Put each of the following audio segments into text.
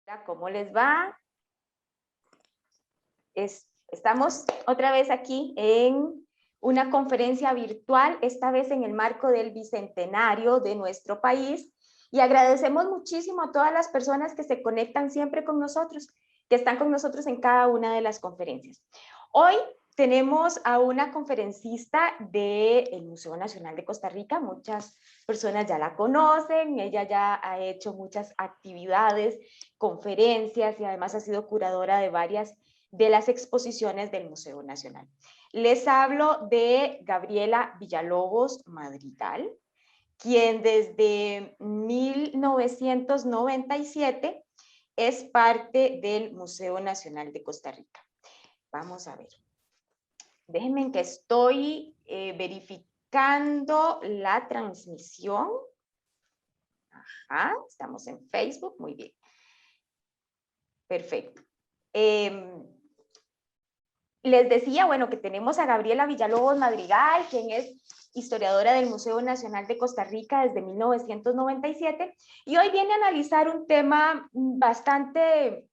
Hola, ¿cómo les va? Estamos otra vez aquí en una conferencia virtual, esta vez en el marco del bicentenario de nuestro país, y agradecemos muchísimo a todas las personas que se conectan siempre con nosotros, que están con nosotros en cada una de las conferencias. Hoy tenemos a una conferencista del Museo Nacional de Costa Rica. Muchas personas ya la conocen, ella ya ha hecho muchas actividades, conferencias y además ha sido curadora de varias de las exposiciones del Museo Nacional. Les hablo de Gabriela Villalobos Madrigal, quien desde 1997 es parte del Museo Nacional de Costa Rica. Vamos a ver. Déjenme que estoy verificando la transmisión. Ajá, estamos en Facebook, muy bien. Perfecto. Les decía, bueno, que tenemos a Gabriela Villalobos Madrigal, quien es historiadora del Museo Nacional de Costa Rica desde 1997, y hoy viene a analizar un tema bastante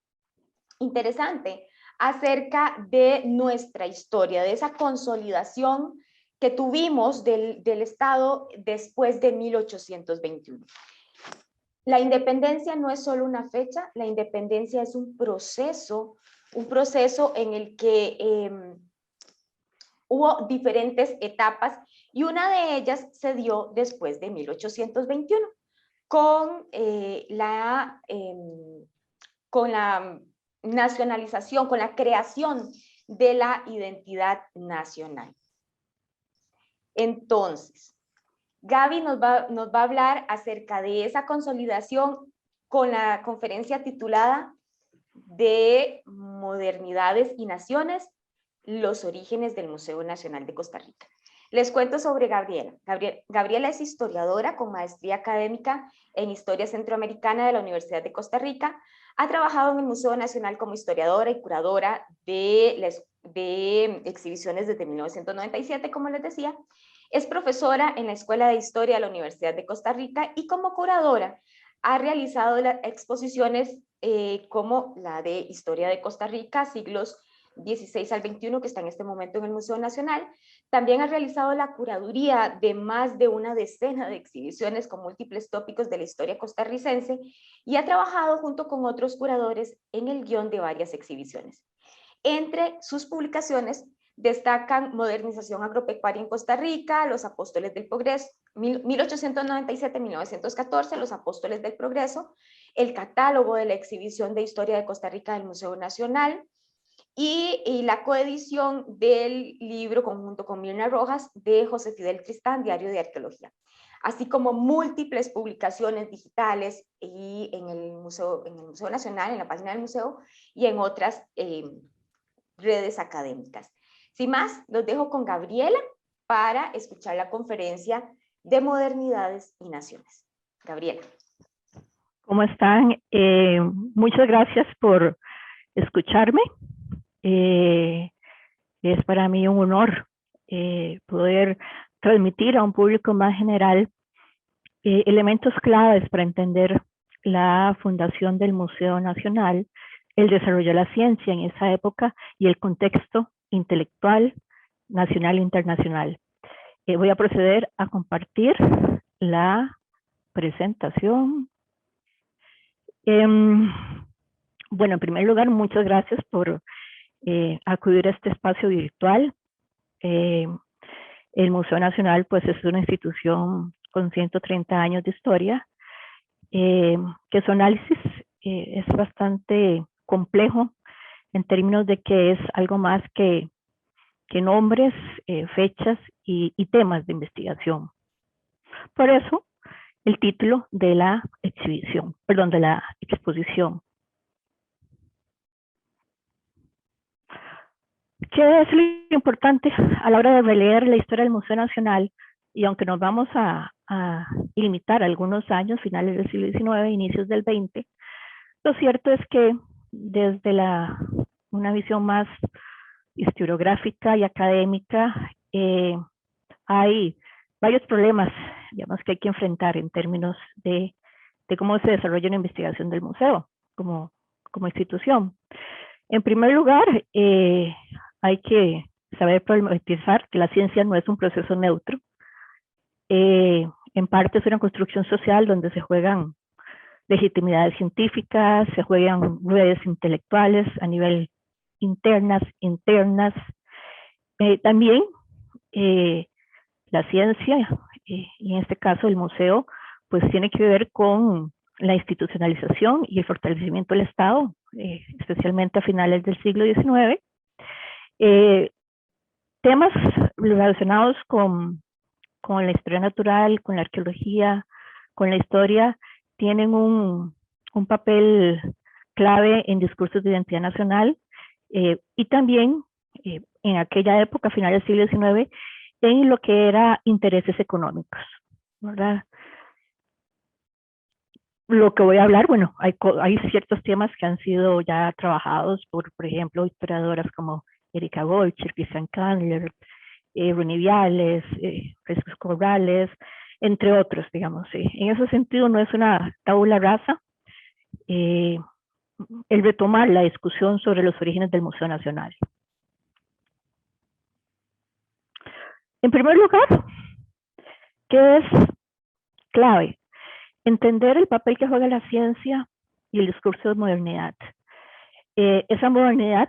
interesante acerca de nuestra historia, de esa consolidación que tuvimos del Estado después de 1821. La independencia no es solo una fecha, la independencia es un proceso en el que hubo diferentes etapas y una de ellas se dio después de 1821 con la nacionalización, con la creación de la identidad nacional. Entonces, Gaby nos va a hablar acerca de esa consolidación con la conferencia titulada de Modernidades y Naciones, los orígenes del Museo Nacional de Costa Rica. Les cuento sobre Gabriela. Gabriela es historiadora con maestría académica en Historia Centroamericana de la Universidad de Costa Rica. Ha trabajado en el Museo Nacional como historiadora y curadora de exhibiciones desde 1997, como les decía. Es profesora en la Escuela de Historia de la Universidad de Costa Rica y como curadora ha realizado las exposiciones como la de Historia de Costa Rica, siglos 16 al 21, que está en este momento en el Museo Nacional. También ha realizado la curaduría de más de una decena de exhibiciones con múltiples tópicos de la historia costarricense y ha trabajado junto con otros curadores en el guión de varias exhibiciones. Entre sus publicaciones destacan Modernización agropecuaria en Costa Rica, Los Apóstoles del Progreso, 1897-1914, Los Apóstoles del Progreso, el catálogo de la exhibición de historia de Costa Rica del Museo Nacional y la coedición del libro conjunto con Mirna Rojas de José Fidel Tristán, Diario de Arqueología, así como múltiples publicaciones digitales y en el Museo Nacional, en la página del museo y en otras redes académicas. Sin más, los dejo con Gabriela para escuchar la conferencia de Modernidades y Naciones. Gabriela. ¿Cómo están? Muchas gracias por escucharme. Es para mí un honor poder transmitir a un público más general elementos claves para entender la fundación del Museo Nacional, el desarrollo de la ciencia en esa época y el contexto intelectual nacional e internacional. Voy a proceder a compartir la presentación. Bueno, en primer lugar, muchas gracias por acudir a este espacio virtual. El Museo Nacional pues es una institución con 130 años de historia, que su análisis es bastante complejo en términos de que es algo más que nombres, fechas y temas de investigación. Por eso, el título de la exhibición, perdón, de la exposición. ¿Qué es lo importante a la hora de releer la historia del Museo Nacional? Y aunque nos vamos a limitar algunos años, finales del siglo XIX, inicios del XX, lo cierto es que desde una visión más historiográfica y académica, hay varios problemas, digamos, que hay que enfrentar en términos de cómo se desarrolla una investigación del museo. Como como institución. En primer lugar, hay que saber problematizar que la ciencia no es un proceso neutro. En parte es una construcción social donde se juegan legitimidades científicas, se juegan redes intelectuales a nivel internas. También la ciencia, y en este caso el museo, pues tiene que ver con la institucionalización y el fortalecimiento del Estado, especialmente a finales del siglo XIX. Temas relacionados con la historia natural, con la arqueología, con la historia, tienen un papel clave en discursos de identidad nacional y también en aquella época, a finales del siglo XIX, en lo que era intereses económicos, ¿verdad? Lo que voy a hablar, bueno, hay ciertos temas que han sido ya trabajados por ejemplo, historiadoras como Erika Golcher, Christian Candler, René Viales, Francisco Corrales, entre otros, digamos. En ese sentido no es una tabula rasa el retomar la discusión sobre los orígenes del Museo Nacional. En primer lugar, ¿qué es clave? Entender el papel que juega la ciencia y el discurso de modernidad. Esa modernidad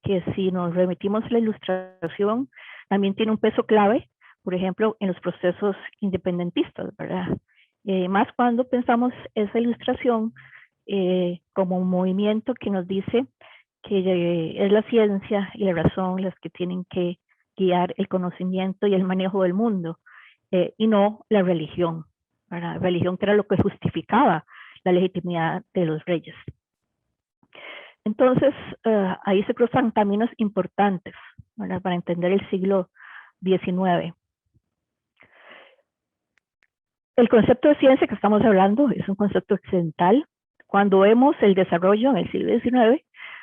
que si nos remitimos a la ilustración, también tiene un peso clave, por ejemplo, en los procesos independentistas, ¿verdad? Más cuando pensamos esa ilustración como un movimiento que nos dice que es la ciencia y la razón las que tienen que guiar el conocimiento y el manejo del mundo, y no la religión, ¿verdad? La religión que era lo que justificaba la legitimidad de los reyes. Entonces, ahí se cruzan caminos importantes, ¿verdad? Para entender el siglo XIX. El concepto de ciencia que estamos hablando es un concepto occidental. Cuando vemos el desarrollo en el siglo XIX,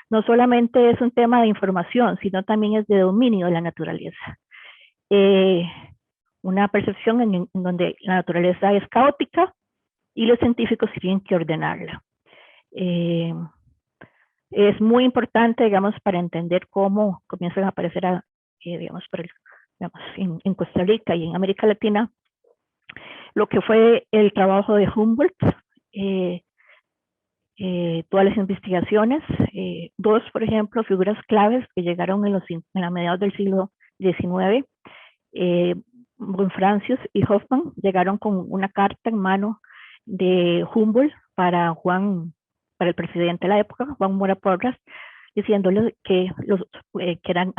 no solamente es un tema de información, sino también es de dominio de la naturaleza. Una percepción en donde la naturaleza es caótica y los científicos tienen que ordenarla. Es muy importante, digamos, para entender cómo comienzan a aparecer, digamos, en Costa Rica y en América Latina, lo que fue el trabajo de Humboldt, todas las investigaciones, dos, por ejemplo, figuras claves que llegaron en la mediados del siglo XIX, Bonfrancius y Hoffman, llegaron con una carta en mano de Humboldt para el presidente de la época, Juan Mora Porras, diciéndole que eran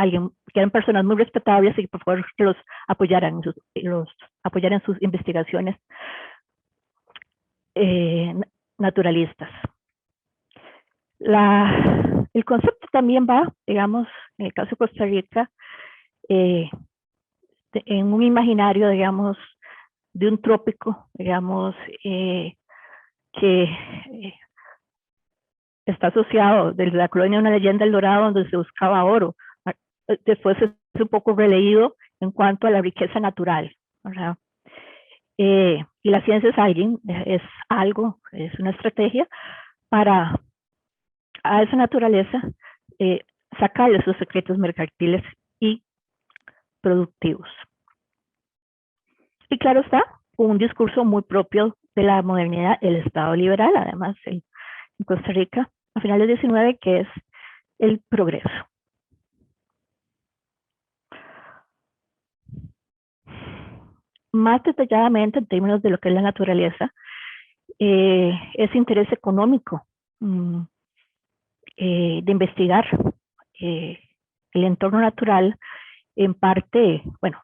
personas muy respetables y por favor que los apoyaran en sus investigaciones naturalistas. El concepto también va, digamos, en el caso de Costa Rica, en un imaginario, digamos, de un trópico, digamos, que está asociado desde la colonia una leyenda del Dorado donde se buscaba oro. Después es un poco releído en cuanto a la riqueza natural, ¿verdad? Y la ciencia es una estrategia para a esa naturaleza sacarle sus secretos mercantiles y productivos. Y claro está, un discurso muy propio de la modernidad, el Estado liberal, además en Costa Rica, a finales del 19, que es el progreso. Más detalladamente, en términos de lo que es la naturaleza, es interés económico de investigar el entorno natural, en parte, bueno,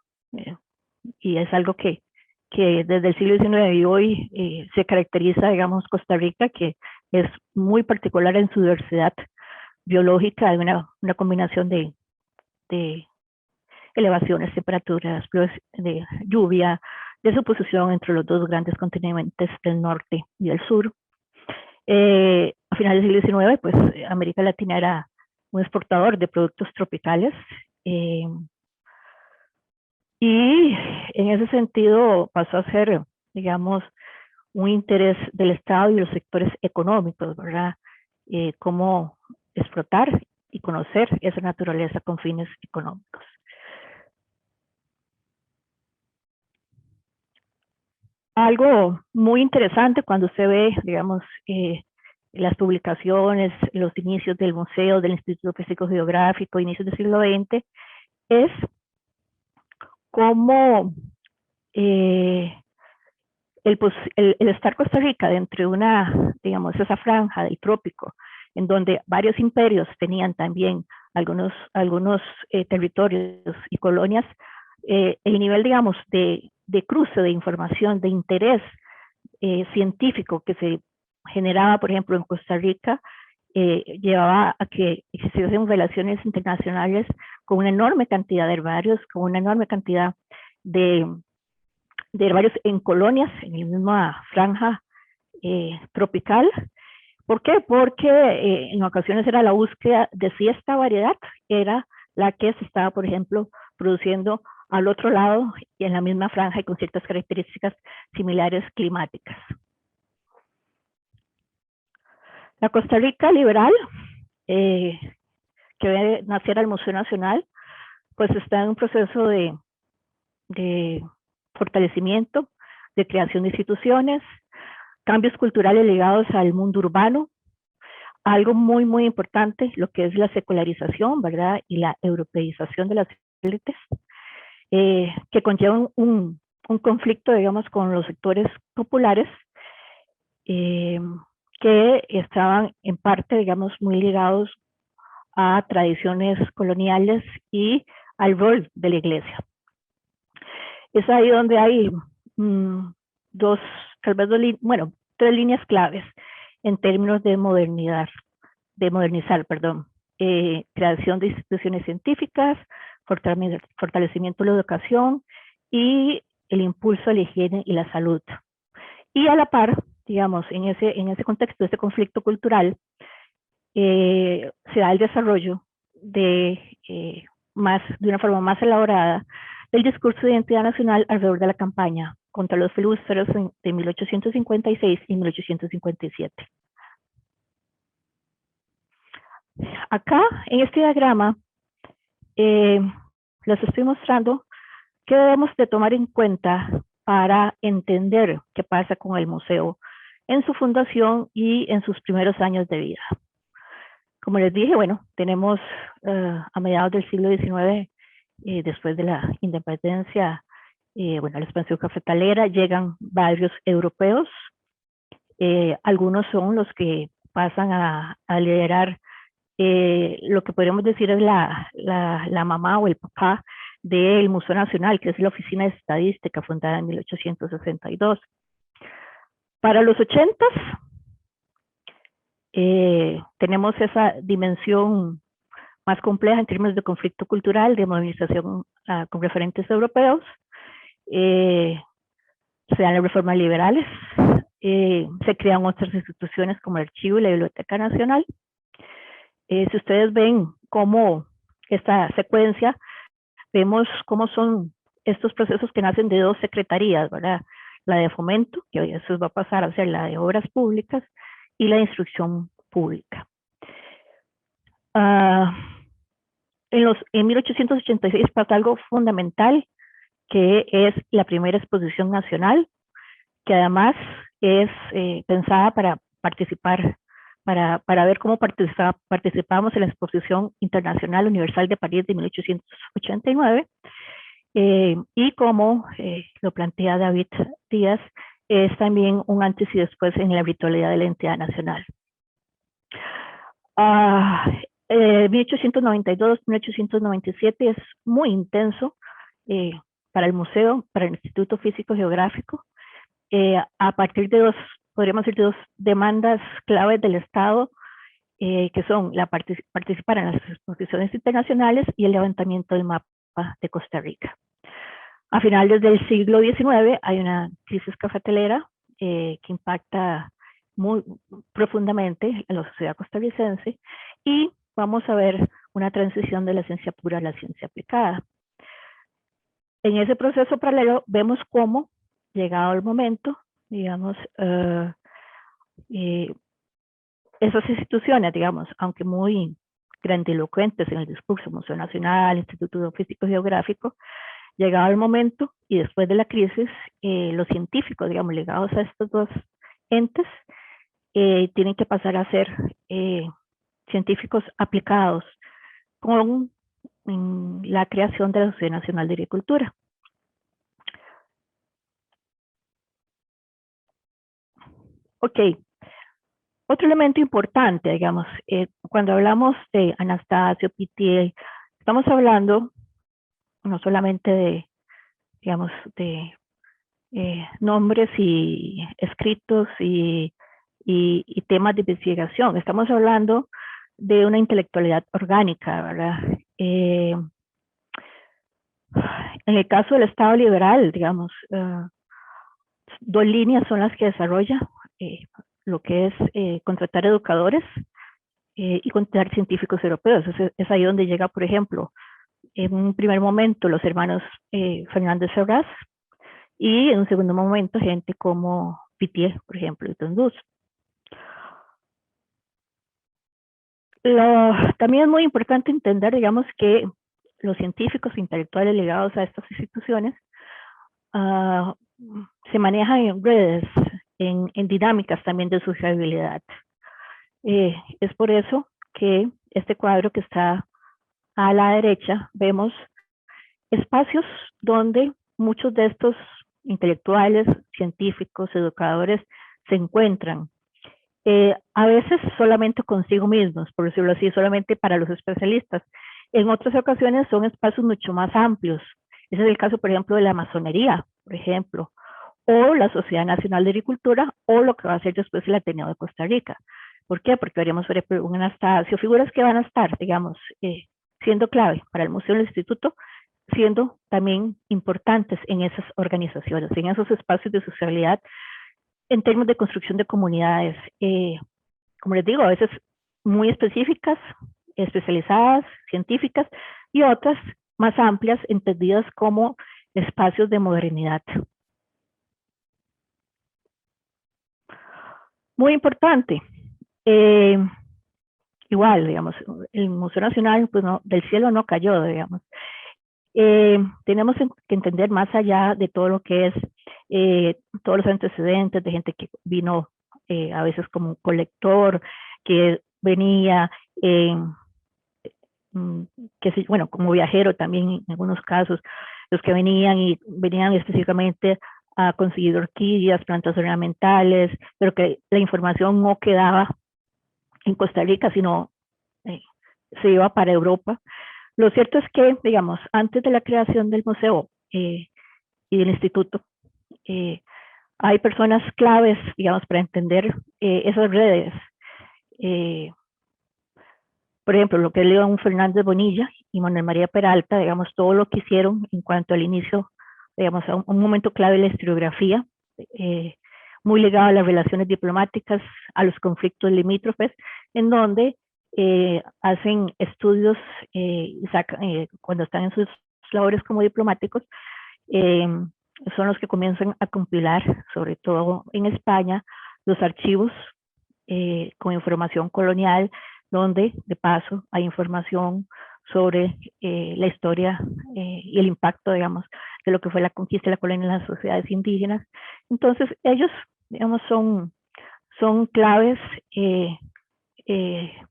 y es algo que desde el siglo XIX y hoy se caracteriza, digamos, Costa Rica, que es muy particular en su diversidad biológica, hay una combinación de elevaciones, temperaturas, de lluvia, de su posición entre los dos grandes continentes del norte y del sur. A finales del siglo XIX, pues América Latina era un exportador de productos tropicales, y en ese sentido pasó a ser, digamos, un interés del Estado y los sectores económicos, ¿verdad? cómo explotar y conocer esa naturaleza con fines económicos. Algo muy interesante cuando usted ve, digamos, las publicaciones, los inicios del museo, del Instituto Físico Geográfico, inicios del siglo XX, es cómo el estar Costa Rica dentro de una, digamos, esa franja del trópico, en donde varios imperios tenían también algunos territorios y colonias, el nivel, digamos, de cruce de información, de interés científico que se generaba, por ejemplo, en Costa Rica, llevaba a que existiesen relaciones internacionales con una enorme cantidad de herbarios, con una enorme cantidad de herbarios en colonias, en la misma franja tropical. ¿Por qué? Porque en ocasiones era la búsqueda de si esta variedad era la que se estaba, por ejemplo, produciendo al otro lado y en la misma franja y con ciertas características similares climáticas. La Costa Rica liberal, que ve nacer al Museo Nacional, pues está en un proceso de fortalecimiento, de creación de instituciones, cambios culturales ligados al mundo urbano, algo muy, muy importante, lo que es la secularización, ¿verdad? Y la europeización de las élites, que conllevan un conflicto, digamos, con los sectores populares, que estaban en parte, digamos, muy ligados a tradiciones coloniales y al rol de la iglesia. Es ahí donde hay tres líneas claves en términos de modernizar, creación de instituciones científicas, fortalecimiento de la educación y el impulso a la higiene y la salud. Y a la par, digamos, en ese contexto, de este conflicto cultural, se da el desarrollo de una forma más elaborada del discurso de identidad nacional alrededor de la campaña contra los filibústeros de 1856 y 1857. Acá, en este diagrama, les estoy mostrando qué debemos de tomar en cuenta para entender qué pasa con el museo en su fundación y en sus primeros años de vida. Como les dije, bueno, tenemos a mediados del siglo XIX, después de la independencia, la expansión cafetalera, llegan varios europeos. Algunos son los que pasan a liderar lo que podríamos decir es la mamá o el papá del Museo Nacional, que es la Oficina de Estadística, fundada en 1862. Para los 80s, tenemos esa dimensión más compleja en términos de conflicto cultural, de modernización con referentes europeos. Se dan las reformas liberales, se crean otras instituciones como el Archivo y la Biblioteca Nacional. Si ustedes ven cómo esta secuencia, vemos cómo son estos procesos que nacen de dos secretarías, ¿verdad? La de fomento, que hoy eso va a pasar a ser la de obras públicas, y la de instrucción pública. En 1886 pasa algo fundamental, que es la primera exposición nacional, que además es pensada para participar, para ver cómo participamos en la Exposición Internacional Universal de París de 1889, y como lo plantea David Díaz, es también un antes y después en la virtualidad de la entidad nacional. 1892-1897 es muy intenso para el museo, para el Instituto Físico Geográfico, a partir de podríamos decir, de dos demandas claves del Estado, que son participar en las exposiciones internacionales y el levantamiento del mapa de Costa Rica. A finales del siglo XIX hay una crisis cafetalera que impacta muy profundamente a la sociedad costarricense, y vamos a ver una transición de la ciencia pura a la ciencia aplicada. En ese proceso paralelo vemos cómo, llegado el momento, digamos, esas instituciones, digamos, aunque muy grandilocuentes en el discurso, Museo Nacional, Instituto Físico Geográfico, llegado el momento y después de la crisis, los científicos, digamos, ligados a estos dos entes, tienen que pasar a ser científicos aplicados con la creación de la Sociedad Nacional de Agricultura. Ok, otro elemento importante, digamos, cuando hablamos de Anastasio, Pittier, estamos hablando no solamente de, digamos, de nombres y escritos y temas de investigación. Estamos hablando de una intelectualidad orgánica, ¿verdad? En el caso del Estado liberal, digamos, dos líneas son las que desarrolla lo que es contratar educadores y contratar científicos europeos. Es ahí donde llega, por ejemplo, en un primer momento los hermanos Fernández Serraz y en un segundo momento gente como Pittier, por ejemplo, y Tondús. También es muy importante entender, digamos, que los científicos intelectuales ligados a estas instituciones se manejan en redes, en dinámicas también de sociabilidad. Es por eso que este cuadro que está a la derecha, vemos espacios donde muchos de estos intelectuales, científicos, educadores se encuentran. A veces solamente consigo mismos, por decirlo así, solamente para los especialistas. En otras ocasiones son espacios mucho más amplios. Ese es el caso, por ejemplo, de la masonería, por ejemplo, o la Sociedad Nacional de Agricultura, o lo que va a ser después el Ateneo de Costa Rica. ¿Por qué? Porque veremos un Anastasio, figuras que van a estar, digamos, siendo clave para el museo y el instituto, siendo también importantes en esas organizaciones, en esos espacios de sociabilidad, en términos de construcción de comunidades, como les digo, a veces muy específicas, especializadas, científicas, y otras más amplias, entendidas como espacios de modernidad. Muy importante, igual, digamos, el Museo Nacional, pues no, del cielo no cayó, digamos. Tenemos que entender más allá de todo lo que es todos los antecedentes de gente que vino a veces como colector, que venía, bueno, como viajero también en algunos casos, los que venían específicamente a conseguir orquídeas, plantas ornamentales, pero que la información no quedaba en Costa Rica, sino se iba para Europa. Lo cierto es que, digamos, antes de la creación del museo y del instituto, hay personas claves, digamos, para entender esas redes. Por ejemplo, lo que es León Fernández Bonilla y Manuel María Peralta, digamos, todo lo que hicieron en cuanto al inicio, digamos, a un momento clave de la historiografía, muy ligado a las relaciones diplomáticas, a los conflictos limítrofes, en donde hacen estudios, cuando están en sus labores como diplomáticos, son los que comienzan a compilar, sobre todo en España, los archivos con información colonial, donde de paso hay información sobre la historia y el impacto, digamos, de lo que fue la conquista y la colonia en las sociedades indígenas. Entonces, ellos, digamos, son claves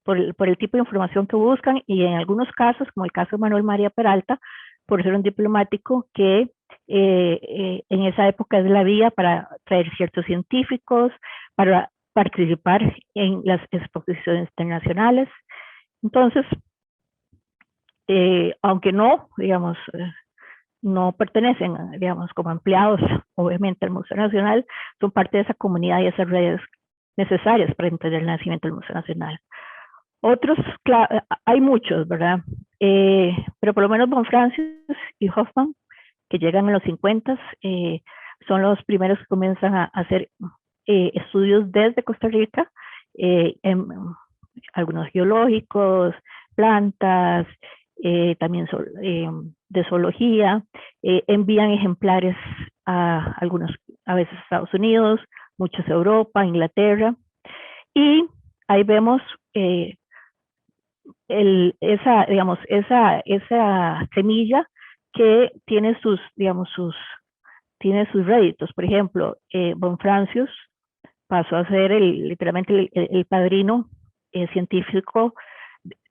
por el tipo de información que buscan, y en algunos casos, como el caso de Manuel María Peralta, por ser un diplomático que en esa época es la vía para traer ciertos científicos, para participar en las exposiciones internacionales. Entonces, aunque no, digamos, no pertenecen, digamos, como empleados, obviamente, al Museo Nacional, son parte de esa comunidad y esas redes necesarias para entender el nacimiento del Museo Nacional. Otros, hay muchos, ¿verdad? Pero por lo menos Bonfrancis y Hoffman, que llegan en los 50, son los primeros que comienzan a hacer estudios desde Costa Rica, algunos geológicos, plantas, también de zoología, envían ejemplares a veces a Estados Unidos, muchos a Europa, Inglaterra, y ahí vemos esa semilla que tiene sus, digamos, tiene sus réditos. Por ejemplo, Bonfrancius pasó a ser literalmente el padrino científico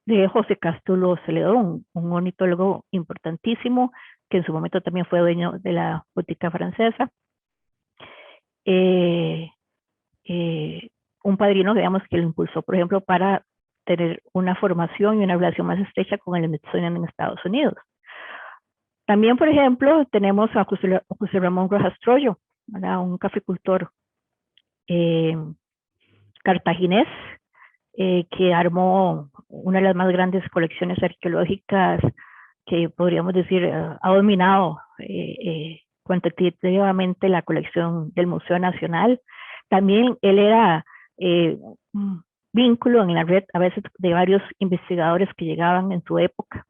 de José Cástulo Celedón, un ornitólogo importantísimo que en su momento también fue dueño de la botica francesa. Un padrino, digamos, que lo impulsó, por ejemplo, para tener una formación y una relación más estrecha con el Smithsonian en Estados Unidos. También, por ejemplo, tenemos a José Ramón Rojas Troyo, un caficultor cartaginés que armó una de las más grandes colecciones arqueológicas que podríamos decir ha dominado cuantitativamente la colección del Museo Nacional. También él era un vínculo en la red a veces de varios investigadores que llegaban en su época.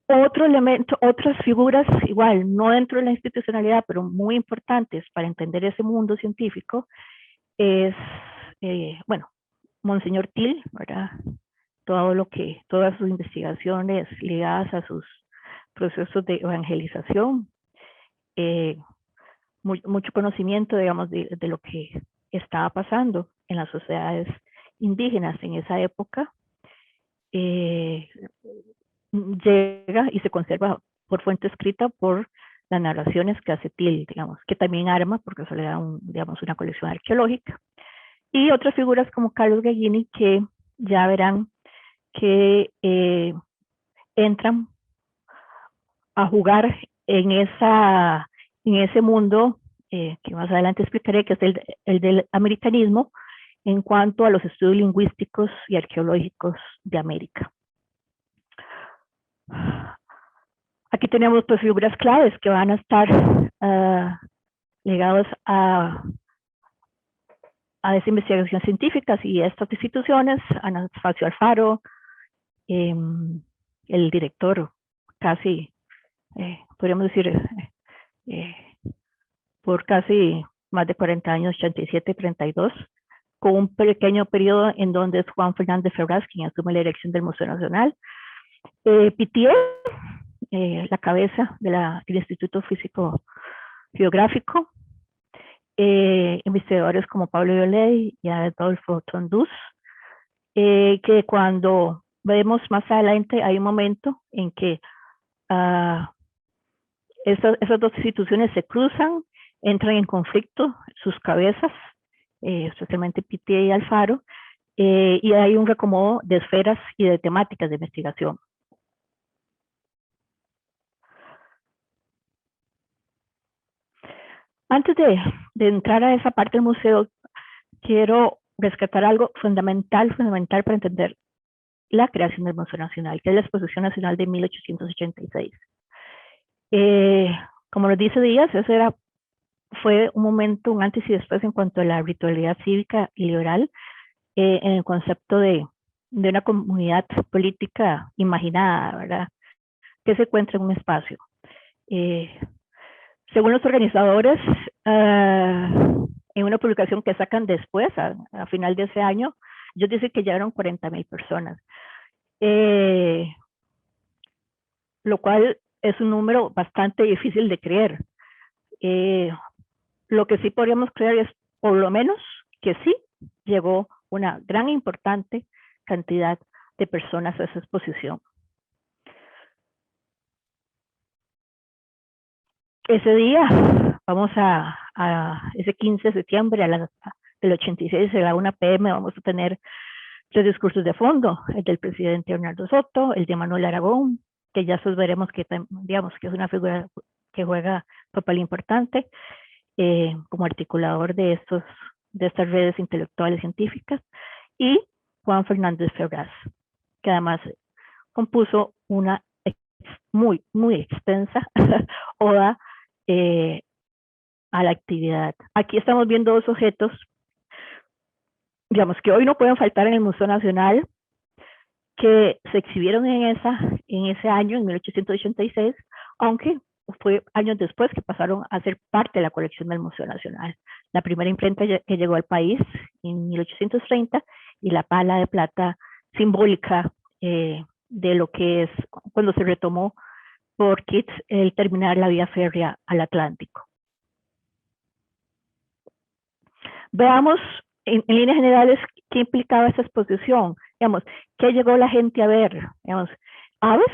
Otro elemento, otras figuras, igual, no dentro de la institucionalidad, pero muy importantes para entender ese mundo científico, es, bueno, Monseñor Til, ¿verdad? Todas sus investigaciones ligadas a sus procesos de evangelización, mucho conocimiento, digamos, de lo que estaba pasando en las sociedades indígenas en esa época, llega y se conserva por fuente escrita por las narraciones que hace Til, digamos, que también arma, porque eso le da digamos, una colección arqueológica. Y otras figuras como Carlos Gallini, que ya verán que entran a jugar en ese mundo que más adelante explicaré, que es el del americanismo, en cuanto a los estudios lingüísticos y arqueológicos de América. Aquí tenemos pues figuras claves que van a estar ligados a esa investigación científica y a estas instituciones: Anastasio Alfaro, el director casi, podríamos decir, por casi más de 40 años, 87 y 32, con un pequeño periodo en donde es Juan Fernández Ferraz quien asume la dirección del Museo Nacional. Pittier, la cabeza del Instituto Físico Geográfico, investigadores como Pablo Viollet y Adolfo Tondús, que cuando vemos más adelante hay un momento en que esas dos instituciones se cruzan, entran en conflicto sus cabezas, especialmente Pittier y Alfaro, y hay un reacomodo de esferas y de temáticas de investigación. Antes de entrar a esa parte del museo, quiero rescatar algo fundamental para entender la creación del Museo Nacional, que es la Exposición Nacional de 1886. Como nos dice Díaz, fue un momento, un antes y después en cuanto a la ritualidad cívica y liberal, en el concepto de una comunidad política imaginada, ¿verdad?, que se encuentra en un espacio. Según los organizadores, en una publicación que sacan después, a final de ese año, ellos dicen que ya eran 40,000 personas, lo cual es un número bastante difícil de creer. Lo que sí podríamos creer es, por lo menos, que sí llegó una gran e importante cantidad de personas a esa exposición. Ese día, vamos ese 15 de septiembre del 86 a la 1 p.m. vamos a tener 3 discursos de fondo: el del presidente Bernardo Soto, el de Manuel Aragón, que ya veremos que, digamos, que es una figura que juega un papel importante como articulador de estas redes intelectuales científicas, y Juan Fernández Ferraz, que además compuso una muy, muy extensa oda a la actividad. Aquí estamos viendo 2 objetos, digamos, que hoy no pueden faltar en el Museo Nacional, que se exhibieron en ese año, en 1886, aunque fue años después que pasaron a ser parte de la colección del Museo Nacional. la primera imprenta que llegó al país en 1830 y la pala de plata simbólica de lo que es cuando se retomó por Keats el terminar la vía férrea al Atlántico. Veamos en líneas generales qué implicaba esa exposición. Digamos, ¿qué llegó la gente a ver? Digamos, aves,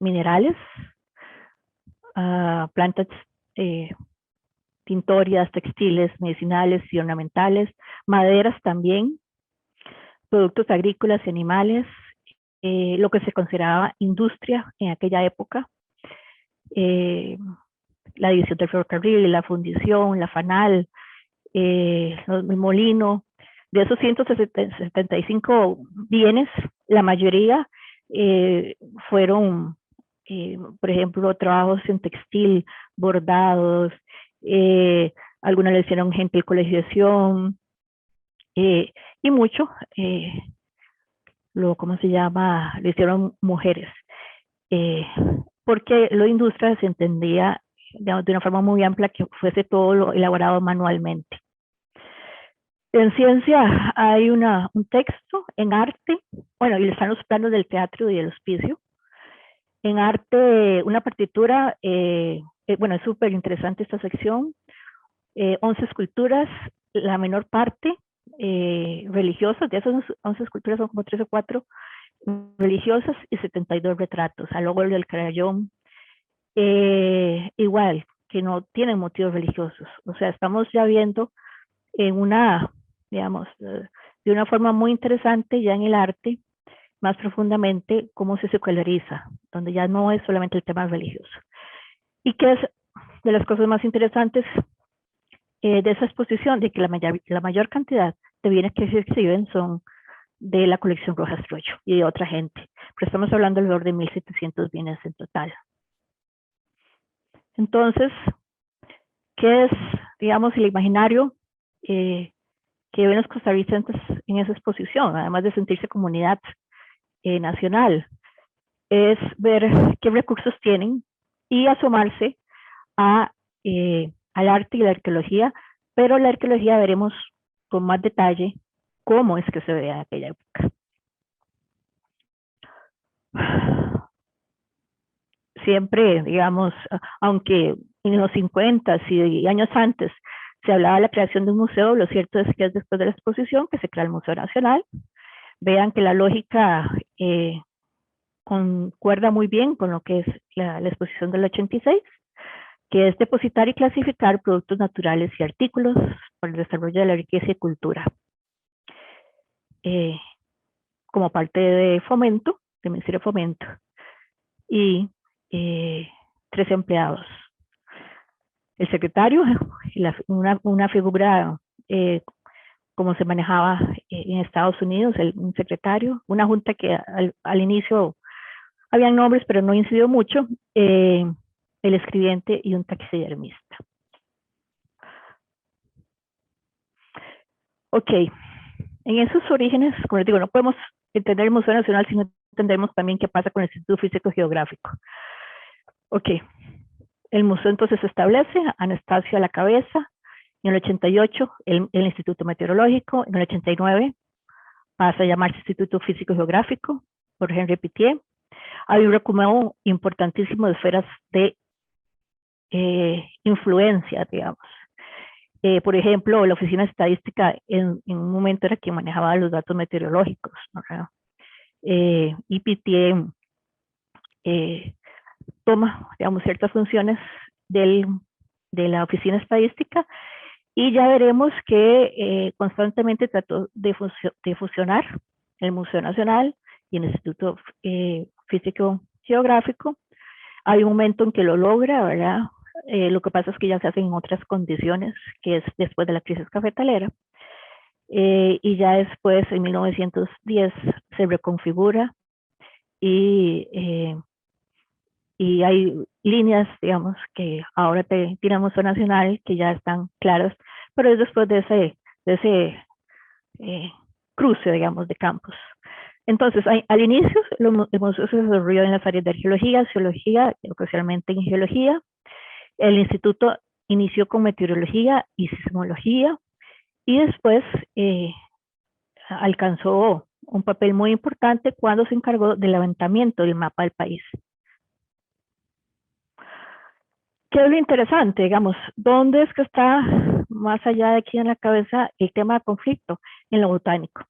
minerales, plantas tintorias, textiles, medicinales y ornamentales, maderas también, productos agrícolas y animales, lo que se consideraba industria en aquella época, la división del ferrocarril, la fundición, la fanal, el molino. De esos 175 bienes, la mayoría fueron, por ejemplo, trabajos en textil, bordados, algunas le hicieron gentil colegiación, y mucho, ¿cómo se llama? Le hicieron mujeres, porque lo de industria se entendía, digamos, de una forma muy amplia que fuese todo lo elaborado manualmente. En ciencia hay un texto, en arte, bueno, y están los planos del teatro y del hospicio. En arte, una partitura, bueno, es súper interesante esta sección, 11 esculturas, la menor parte religiosas, de esas 11 esculturas son como 3 o 4 religiosas y 72 retratos, al óleo del crayón, igual, que no tienen motivos religiosos. O sea, estamos ya viendo en una, digamos, de una forma muy interesante ya en el arte, más profundamente, cómo se seculariza, donde ya no es solamente el tema religioso. Y que es de las cosas más interesantes de esa exposición, de que la mayor cantidad de bienes que se exhiben son de la colección Rojas Trocho y de otra gente, pero estamos hablando alrededor de 1.700 bienes en total. Entonces, ¿qué es, digamos, el imaginario que ven los costarricenses en esa exposición, además de sentirse comunidad nacional? Es ver qué recursos tienen y asomarse al arte y la arqueología, pero la arqueología veremos con más detalle cómo es que se veía en aquella época. Siempre, digamos, aunque en los 50 y años antes se hablaba de la creación de un museo, lo cierto es que es después de la exposición que se crea el Museo Nacional. Vean que la lógica concuerda muy bien con lo que es la exposición del 86, que es depositar y clasificar productos naturales y artículos para el desarrollo de la riqueza y cultura. Como parte de Fomento, del Ministerio de Fomento, y 3 empleados. El secretario, una figura como se manejaba en Estados Unidos, un secretario, una junta que al inicio habían nombres, pero no incidió mucho, el escribiente y un taxidermista. Ok, en esos orígenes, como les digo, no podemos entender el Museo Nacional si no entendemos también qué pasa con el Instituto Físico Geográfico. Ok, el museo entonces se establece, Anastasio a la cabeza, en el 88 el Instituto Meteorológico, en el 89 pasa a llamarse Instituto Físico Geográfico por Henri Pittier. Hay un recumeo importantísimo de esferas de influencia, digamos. Por ejemplo, la Oficina Estadística en un momento era quien manejaba los datos meteorológicos, ¿no? Y Pittier toma, digamos, ciertas funciones de la Oficina Estadística, y ya veremos que constantemente trató de fusionar el Museo Nacional y el Instituto Físico Geográfico. Hay un momento en que lo logra, ¿verdad? Lo que pasa es que ya se hacen en otras condiciones, que es después de la crisis cafetalera, y ya después, en 1910, se reconfigura y hay líneas, digamos, que ahora tiene el Museo Nacional, que ya están claras, pero es después de ese cruce, digamos, de campos. Entonces, al inicio, el museo se desarrolló en las áreas de arqueología, geología, especialmente en geología. El instituto inició con meteorología y sismología y después alcanzó un papel muy importante cuando se encargó del levantamiento del mapa del país. ¿Qué es lo interesante? Digamos, ¿dónde es que está más allá de aquí en la cabeza el tema de conflicto? En lo botánico.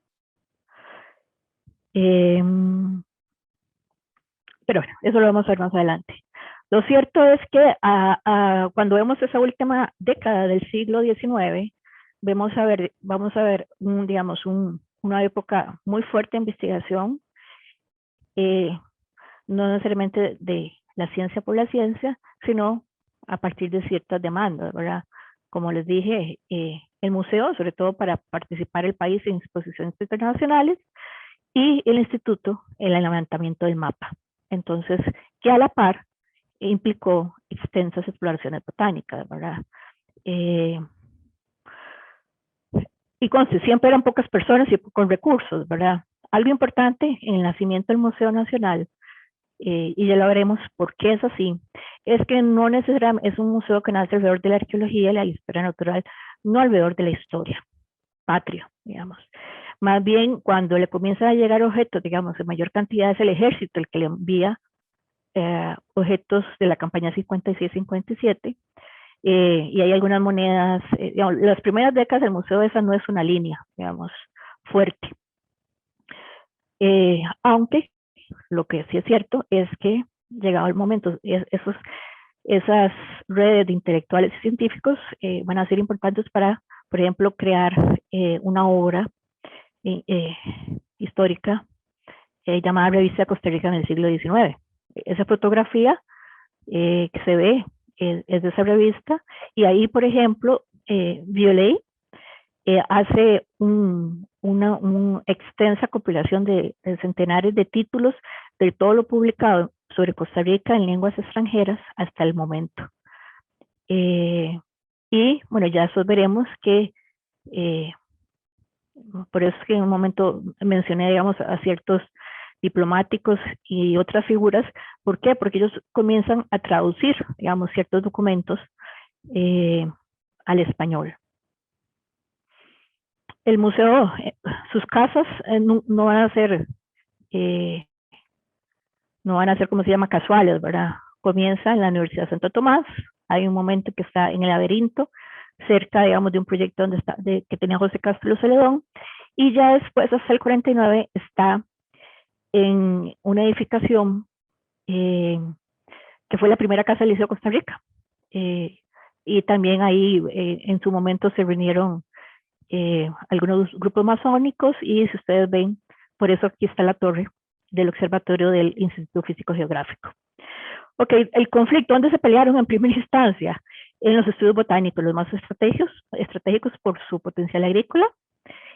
Pero bueno, eso lo vamos a ver más adelante. Lo cierto es que cuando vemos esa última década del siglo XIX, vamos a ver digamos, una época muy fuerte de investigación, no necesariamente de la ciencia por la ciencia, sino a partir de ciertas demandas, ¿verdad? Como les dije, el museo, sobre todo para participar el país en exposiciones internacionales, y el instituto, el levantamiento del mapa. Entonces, que a la par implicó extensas exploraciones botánicas, ¿verdad? Y conste, siempre eran pocas personas y pocos recursos, ¿verdad? Algo importante en el nacimiento del Museo Nacional, y ya lo veremos por qué es así, es que no necesariamente es un museo que nace alrededor de la arqueología y la historia natural, no alrededor de la historia patria, digamos. Más bien, cuando le comienzan a llegar objetos, digamos, en mayor cantidad es el ejército el que le envía objetos de la campaña 56-57, y hay algunas monedas, digamos, las primeras décadas del museo esa no es una línea, digamos, fuerte. Aunque lo que sí es cierto es que llegado el momento, esas redes de intelectuales y científicos van a ser importantes para, por ejemplo, crear una obra histórica llamada Revista de Costa Rica en el siglo XIX. Esa fotografía que se ve es de esa revista, y ahí, por ejemplo, Viollet hace una extensa compilación de centenares de títulos de todo lo publicado sobre Costa Rica en lenguas extranjeras hasta el momento. Y bueno, ya eso veremos que por eso es que en un momento mencioné, digamos, a ciertos diplomáticos y otras figuras. ¿Por qué? Porque ellos comienzan a traducir, digamos, ciertos documentos al español. El museo, sus casas no van a ser, como se llama, casuales, ¿verdad? Comienza en la Universidad de Santo Tomás, hay un momento que está en el laberinto, cerca, digamos, de un proyecto que tenía José Castro Celedón, y ya después, hasta el 49, está en una edificación que fue la primera casa del Liceo de Costa Rica. Y también ahí en su momento se reunieron algunos grupos masónicos, y si ustedes ven, por eso aquí está la torre del observatorio del Instituto Físico Geográfico. Ok, el conflicto, ¿dónde se pelearon en primera instancia? En los estudios botánicos, los más estratégicos por su potencial agrícola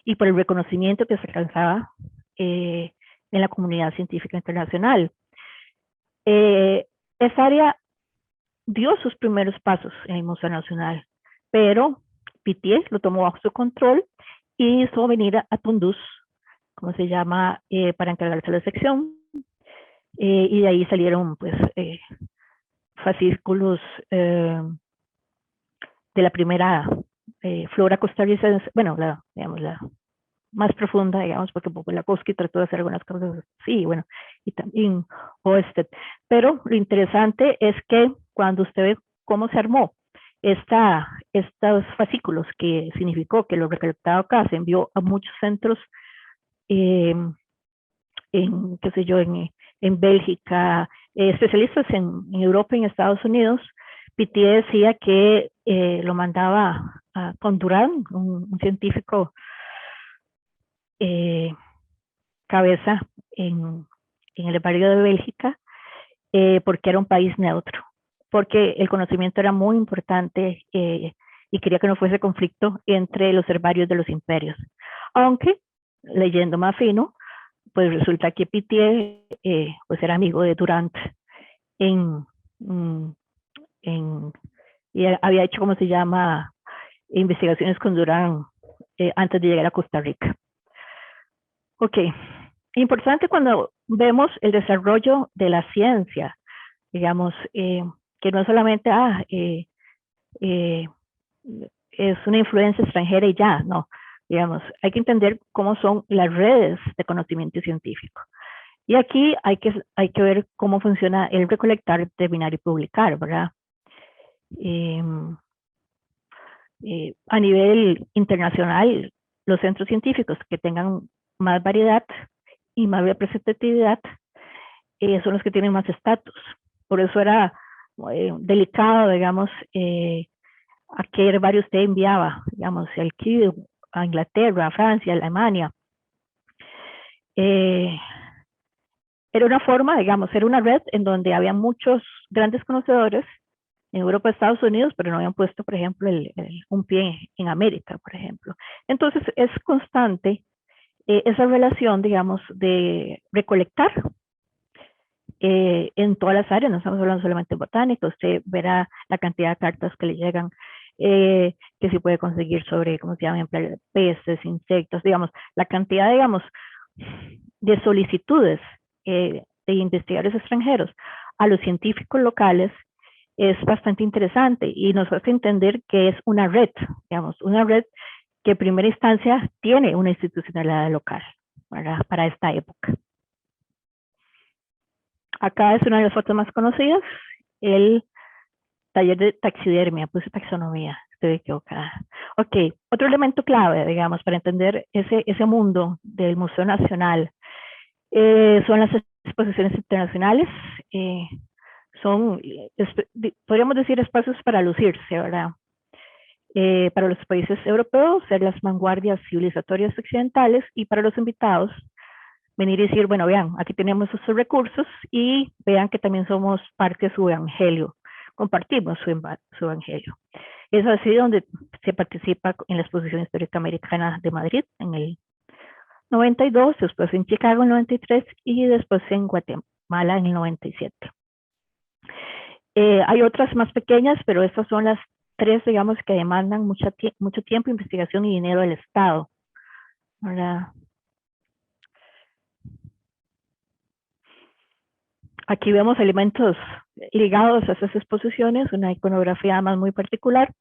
y por el reconocimiento que se alcanzaba en la comunidad científica internacional. Esa área dio sus primeros pasos en el Museo Nacional, pero Pittier lo tomó bajo su control y hizo venir a Tundús, como se llama, para encargarse de la sección, y de ahí salieron pues fascículos de la primera flora costarricense, bueno, digamos, la más profunda, digamos, porque Popolakowski trató de hacer algunas cosas así, bueno, y también Oested. Pero lo interesante es que cuando usted ve cómo se armó estos fascículos, que significó que lo recolectado acá se envió a muchos centros, qué sé yo, en Bélgica, especialistas en Europa y en Estados Unidos. Pittier decía que lo mandaba con Durán, un científico cabeza en el barrio de Bélgica, porque era un país neutro, porque el conocimiento era muy importante, y quería que no fuese conflicto entre los herbarios de los imperios. Aunque, leyendo más fino, pues resulta que Pittier pues era amigo de Durant y había hecho, como se llama, investigaciones con Durán antes de llegar a Costa Rica. Ok, importante cuando vemos el desarrollo de la ciencia, digamos, que no solamente eh, es una influencia extranjera y ya, no. Digamos, hay que entender cómo son las redes de conocimiento científico. Y aquí hay que ver cómo funciona el recolectar, determinar y publicar, ¿verdad? A nivel internacional, los centros científicos que tengan más variedad y más representatividad son los que tienen más estatus. Por eso era delicado, digamos, a qué herbario usted enviaba, digamos, el Kew a Inglaterra, a Francia, a Alemania. Era una forma, digamos, era una red en donde había muchos grandes conocedores en Europa, Estados Unidos, pero no habían puesto, por ejemplo, un pie en América, por ejemplo. Entonces, es constante esa relación, digamos, de recolectar en todas las áreas, no estamos hablando solamente de botánica, usted verá la cantidad de cartas que le llegan, que se puede conseguir sobre, ¿cómo se llama?, peces, insectos, digamos, la cantidad, digamos, de solicitudes de investigadores extranjeros a los científicos locales es bastante interesante y nos hace entender que es una red, digamos, una red que en primera instancia tiene una institucionalidad local, ¿verdad?, para esta época. Acá es una de las fotos más conocidas, el taller de taxidermia, puse taxonomía, estoy equivocada. Ok, otro elemento clave, digamos, para entender ese mundo del Museo Nacional son las exposiciones internacionales, son, podríamos decir, espacios para lucirse, ¿verdad? Para los países europeos, ser las vanguardias civilizatorias occidentales, y para los invitados, venir y decir, bueno, vean, aquí tenemos estos recursos y vean que también somos parte de su evangelio, compartimos su evangelio. Es así donde se participa en la Exposición Histórica Americana de Madrid en el 92, después en Chicago en el 93 y después en Guatemala en el 97. Hay otras más pequeñas, pero estas son las tres, digamos, que demandan mucho tiempo, investigación y dinero del Estado. Ahora, aquí vemos elementos ligados a esas exposiciones, una iconografía más muy particular.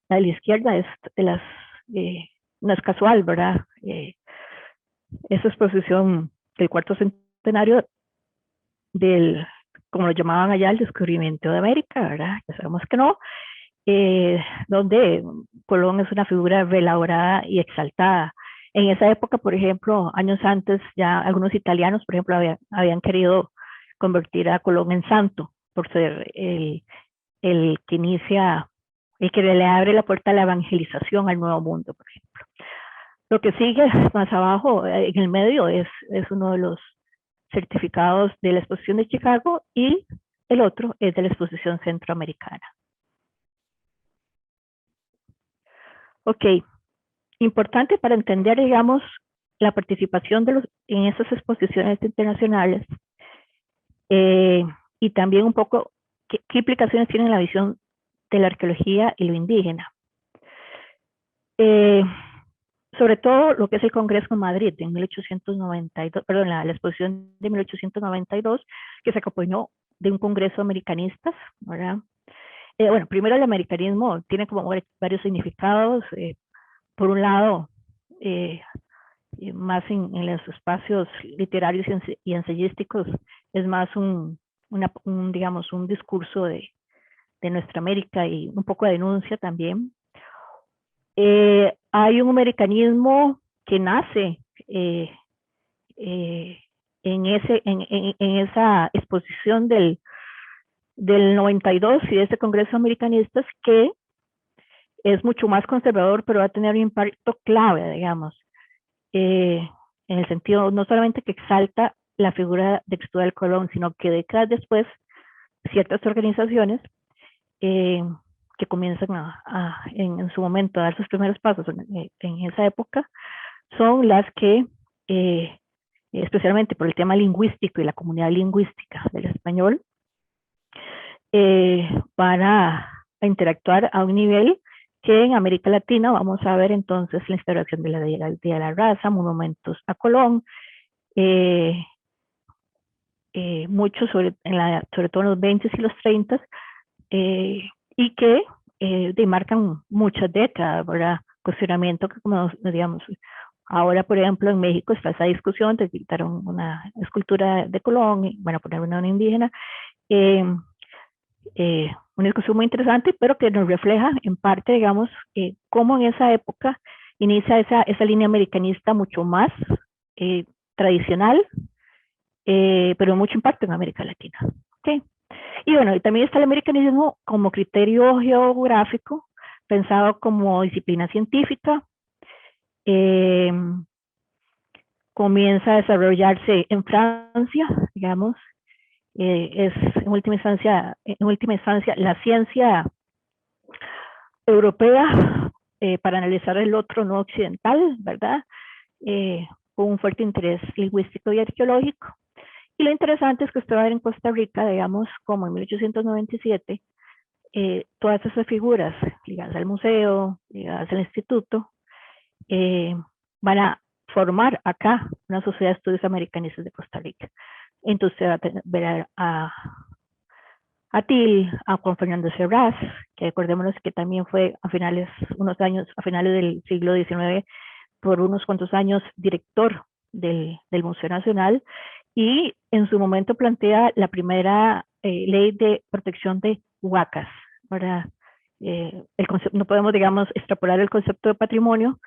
La de la izquierda es de las, no es casual, ¿verdad? Esa exposición del cuarto centenario del, como lo llamaban allá, el descubrimiento de América, ¿verdad? Ya sabemos que no, donde Colón es una figura reelaborada y exaltada. En esa época, por ejemplo, años antes, ya algunos italianos, por ejemplo, habían querido convertir a Colón en santo por ser el que inicia, el que le abre la puerta a la evangelización al Nuevo Mundo, por ejemplo. Lo que sigue más abajo, en el medio, es uno de los certificados de la exposición de Chicago y el otro es de la exposición centroamericana. Ok, importante para entender, digamos, la participación en esas exposiciones internacionales y también un poco qué implicaciones tiene la visión de la arqueología y lo indígena. Sobre todo lo que es el Congreso en Madrid en 1892, perdón, la exposición de 1892, que se acompañó de un congreso americanistas, ¿verdad? Bueno, primero el americanismo tiene como varios significados. Por un lado, más en los espacios literarios y ensayísticos, es más digamos, un discurso de nuestra América y un poco de denuncia también. Hay un americanismo que nace en esa exposición del 92 y de ese Congreso Americanistas, que es mucho más conservador, pero va a tener un impacto clave, digamos, en el sentido no solamente que exalta la figura de Cristóbal Colón, sino que décadas después ciertas organizaciones que comienzan en su momento a dar sus primeros pasos en esa época, son las que, especialmente por el tema lingüístico y la comunidad lingüística del español, van a interactuar a un nivel que en América Latina vamos a ver entonces la instauración de la Día de la Raza, monumentos a Colón, muchos sobre todo en los 20 y los 30, y y que marcan muchas décadas, ¿verdad? Cuestionamiento que, como digamos, ahora, por ejemplo, en México está esa discusión de quitar una escultura de Colón y, bueno, poner una indígena. Una discusión muy interesante, pero que nos refleja en parte, digamos, cómo en esa época inicia esa línea americanista mucho más tradicional, pero mucho impacto en América Latina. ¿Okay? Y bueno, y también está el americanismo como criterio geográfico, pensado como disciplina científica. Comienza a desarrollarse en Francia, digamos, es en última instancia la ciencia europea para analizar el otro no occidental, ¿verdad? Con un fuerte interés lingüístico y arqueológico. Y lo interesante es que usted va a ver en Costa Rica, digamos, como en 1897, todas esas figuras ligadas al museo, ligadas al instituto, van a formar acá una sociedad de estudios americanistas de Costa Rica. Entonces va a ver a Til, a Juan Fernando Serraz, que acordémonos que también fue a finales del siglo XIX, por unos cuantos años director del Museo Nacional, y en su momento plantea la primera ley de protección de huacas, ¿verdad? No podemos, digamos, extrapolar el concepto de patrimonio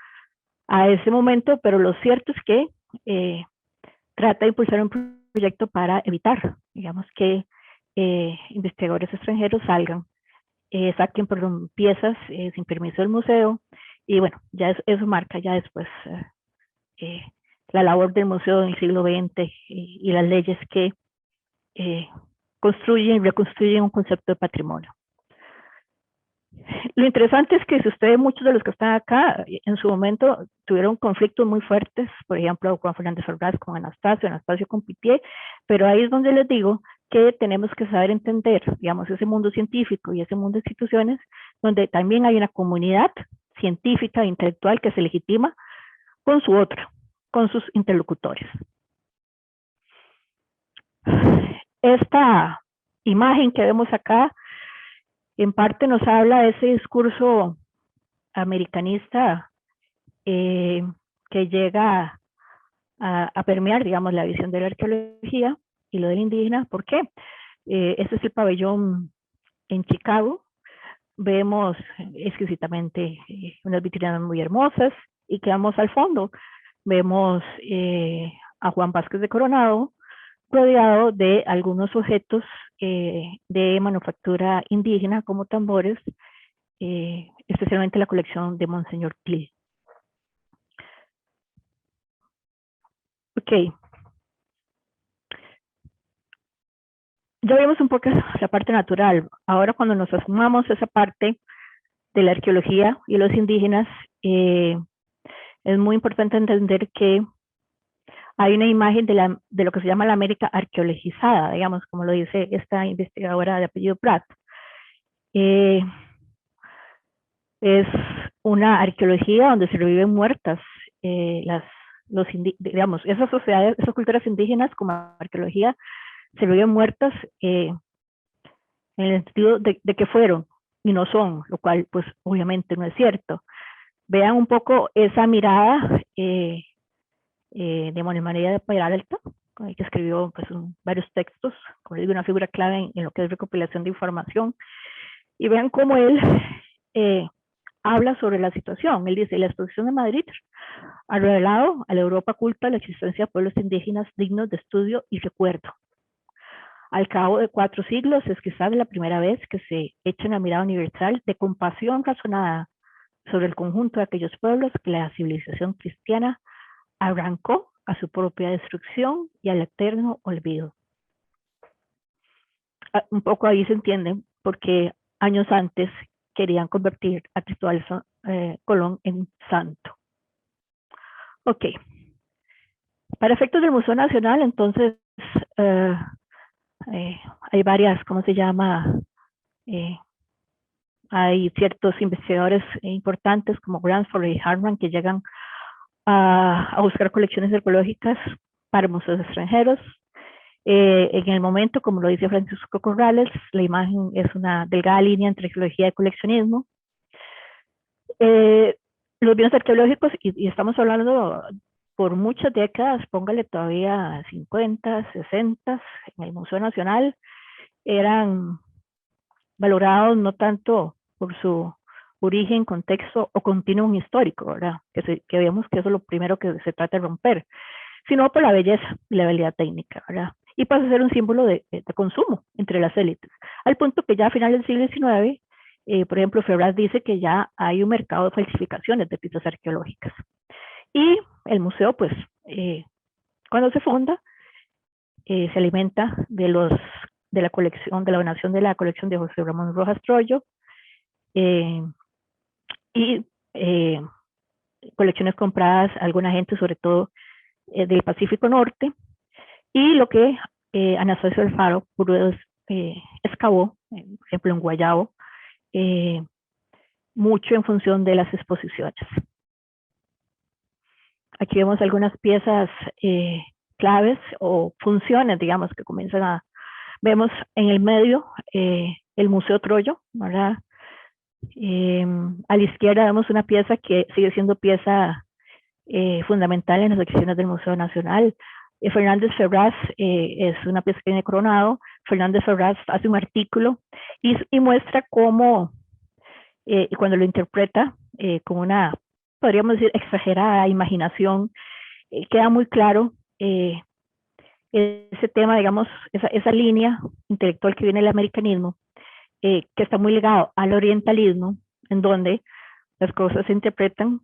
a ese momento, pero lo cierto es que trata de impulsar un proyecto para evitar, digamos, que investigadores extranjeros salgan, saquen perdón, piezas sin permiso del museo, y bueno, ya eso marca ya después la labor del museo en el siglo XX y las leyes que construyen y reconstruyen un concepto de patrimonio. Lo interesante es que si ustedes, muchos de los que están acá, en su momento tuvieron conflictos muy fuertes, por ejemplo, Juan Fernández Ferraz con Anastasio con Pitié, pero ahí es donde les digo que tenemos que saber entender, digamos, ese mundo científico y ese mundo de instituciones, donde también hay una comunidad científica e intelectual que se legitima con su otro, con sus interlocutores. Esta imagen que vemos acá en parte nos habla de ese discurso americanista que llega a permear, digamos, la visión de la arqueología y lo del indígena. ¿Por qué? Este es el pabellón en Chicago. Vemos exquisitamente unas vitrinas muy hermosas y quedamos al fondo. Vemos a Juan Vázquez de Coronado rodeado de algunos objetos de manufactura indígena como tambores, especialmente la colección de Monseñor Til. Ok. Ya vimos un poco la parte natural. Ahora cuando nos asumamos esa parte de la arqueología y los indígenas, es muy importante entender que hay una imagen de lo que se llama la América arqueologizada, digamos, como lo dice esta investigadora de apellido Pratt. Es una arqueología donde se reviven muertas digamos, esas sociedades, esas culturas indígenas como arqueología se reviven muertas en el sentido de que fueron y no son, lo cual pues obviamente no es cierto. Vean un poco esa mirada de María de Peralta, que escribió pues, varios textos, como digo, una figura clave en lo que es recopilación de información, y vean cómo él habla sobre la situación. Él dice, la exposición de Madrid ha revelado a la Europa culta la existencia de pueblos indígenas dignos de estudio y recuerdo. Al cabo de 4 siglos es quizás la primera vez que se echa una mirada universal de compasión razonada sobre el conjunto de aquellos pueblos que la civilización cristiana arrancó a su propia destrucción y al eterno olvido. Un poco ahí se entiende porque años antes querían convertir a Cristóbal Colón en santo. Ok. Para efectos del Museo Nacional, entonces, hay varias, ¿cómo se llama? Hay ciertos investigadores importantes como Bransford y Hartman que llegan a buscar colecciones arqueológicas para museos extranjeros. En el momento, como lo dice Francisco Corrales, la imagen es una delgada línea entre arqueología y coleccionismo. Los bienes arqueológicos, y estamos hablando por muchas décadas, póngale todavía 50, 60, en el Museo Nacional, eran valorados no tanto por su origen, contexto o continuum histórico, ¿verdad? Que vemos que eso es lo primero que se trata de romper, sino por la belleza y la habilidad técnica, ¿verdad? Y pasa a ser un símbolo de consumo entre las élites, al punto que ya a finales del siglo XIX, por ejemplo, Ferraz dice que ya hay un mercado de falsificaciones de piezas arqueológicas. Y el museo, pues, cuando se funda, se alimenta de la colección, de la donación de la colección de José Ramón Rojas Troyo, y colecciones compradas a alguna gente, sobre todo del Pacífico Norte, y lo que Anastasio Alfaro excavó, por ejemplo en Guayabo, mucho en función de las exposiciones. Aquí vemos algunas piezas claves o funciones, digamos, que comienzan a... Vemos en el medio el Museo Troyo, ¿verdad? A la izquierda vemos una pieza que sigue siendo pieza fundamental en las secciones del Museo Nacional. Fernández Ferraz es una pieza que viene coronado. Fernández Ferraz hace un artículo y muestra cómo, cuando lo interpreta con una, podríamos decir, exagerada imaginación, queda muy claro ese tema, digamos, esa línea intelectual que viene del americanismo, que está muy ligado al orientalismo, en donde las cosas se interpretan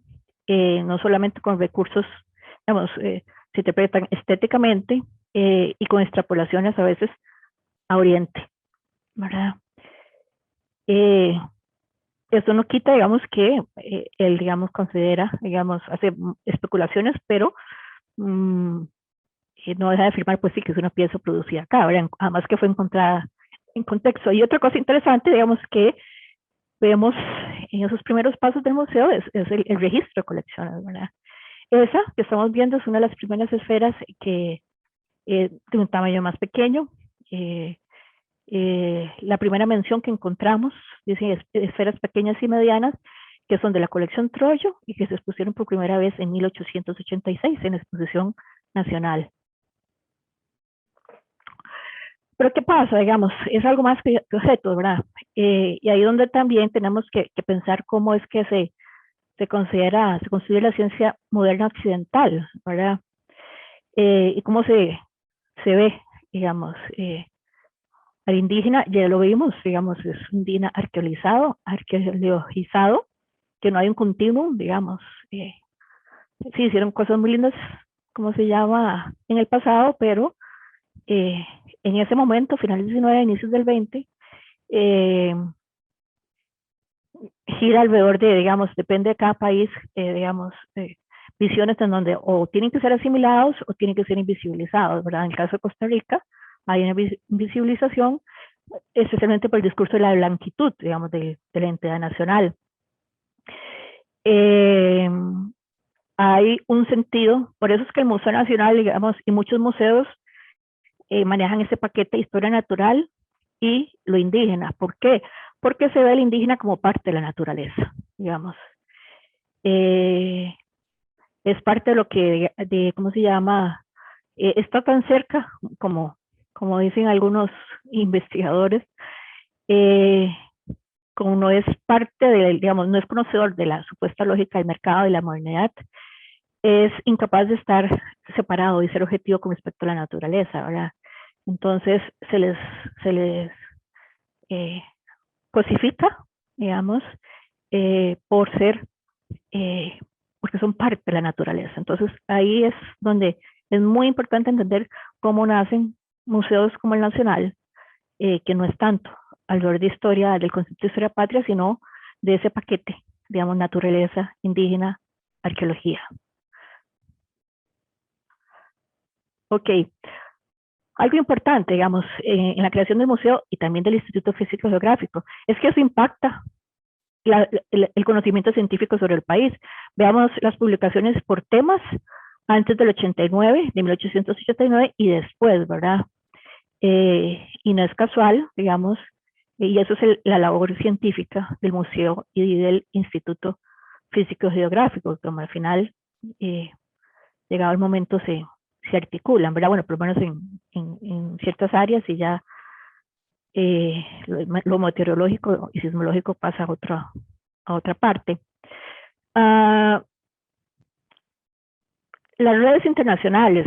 no solamente con recursos, digamos, se interpretan estéticamente y con extrapolaciones a veces a Oriente, ¿verdad? Eso no quita, digamos, que él, digamos, considera, digamos, hace especulaciones, pero no deja de afirmar, pues sí, que es una pieza producida acá, ¿verdad? Además que fue encontrada en contexto. Y otra cosa interesante, digamos, que vemos en esos primeros pasos del museo es el registro de colecciones, ¿verdad? Esa que estamos viendo es una de las primeras esferas que de un tamaño más pequeño. La primera mención que encontramos, dicen esferas pequeñas y medianas, que son de la colección Troyo y que se expusieron por primera vez en 1886 en la exposición nacional. Pero ¿qué pasa? Digamos, es algo más que objetos, ¿verdad? Y ahí donde también tenemos que pensar cómo es que se construye la ciencia moderna occidental, ¿verdad? Y cómo se ve, digamos, al indígena, ya lo vimos, digamos, es un indígena arqueologizado, que no hay un continuum, digamos. Sí, hicieron cosas muy lindas, como se llama, en el pasado, pero en ese momento, finales del 19, inicios del 20, gira alrededor de, digamos, depende de cada país, digamos, visiones en donde o tienen que ser asimilados o tienen que ser invisibilizados, ¿verdad? En el caso de Costa Rica, hay una invisibilización, especialmente por el discurso de la blanquitud, digamos, de la entidad nacional. Hay un sentido, por eso es que el Museo Nacional, digamos, y muchos museos manejan ese paquete de historia natural y lo indígena. ¿Por qué? Porque se ve el indígena como parte de la naturaleza, digamos. Es parte de lo que, ¿cómo se llama? Está tan cerca, como dicen algunos investigadores, como no es parte de, digamos, no es conocedor de la supuesta lógica del mercado y la modernidad, es incapaz de estar separado y ser objetivo con respecto a la naturaleza, ¿verdad? Entonces se les cosifica, digamos, por ser, porque son parte de la naturaleza. Entonces ahí es donde es muy importante entender cómo nacen museos como el Nacional, que no es tanto alrededor de historia, del concepto de historia patria, sino de ese paquete, digamos, naturaleza, indígena, arqueología. Ok, algo importante, digamos, en la creación del museo y también del Instituto Físico Geográfico, es que eso impacta el conocimiento científico sobre el país. Veamos las publicaciones por temas antes del 89, de 1889 y después, ¿verdad? y no es casual, digamos, y eso es la labor científica del museo y del Instituto Físico Geográfico, como al final, llegado el momento, se articulan, ¿verdad? Bueno, por lo menos en ciertas áreas, y ya lo meteorológico y sismológico pasa a otra parte. Las redes internacionales,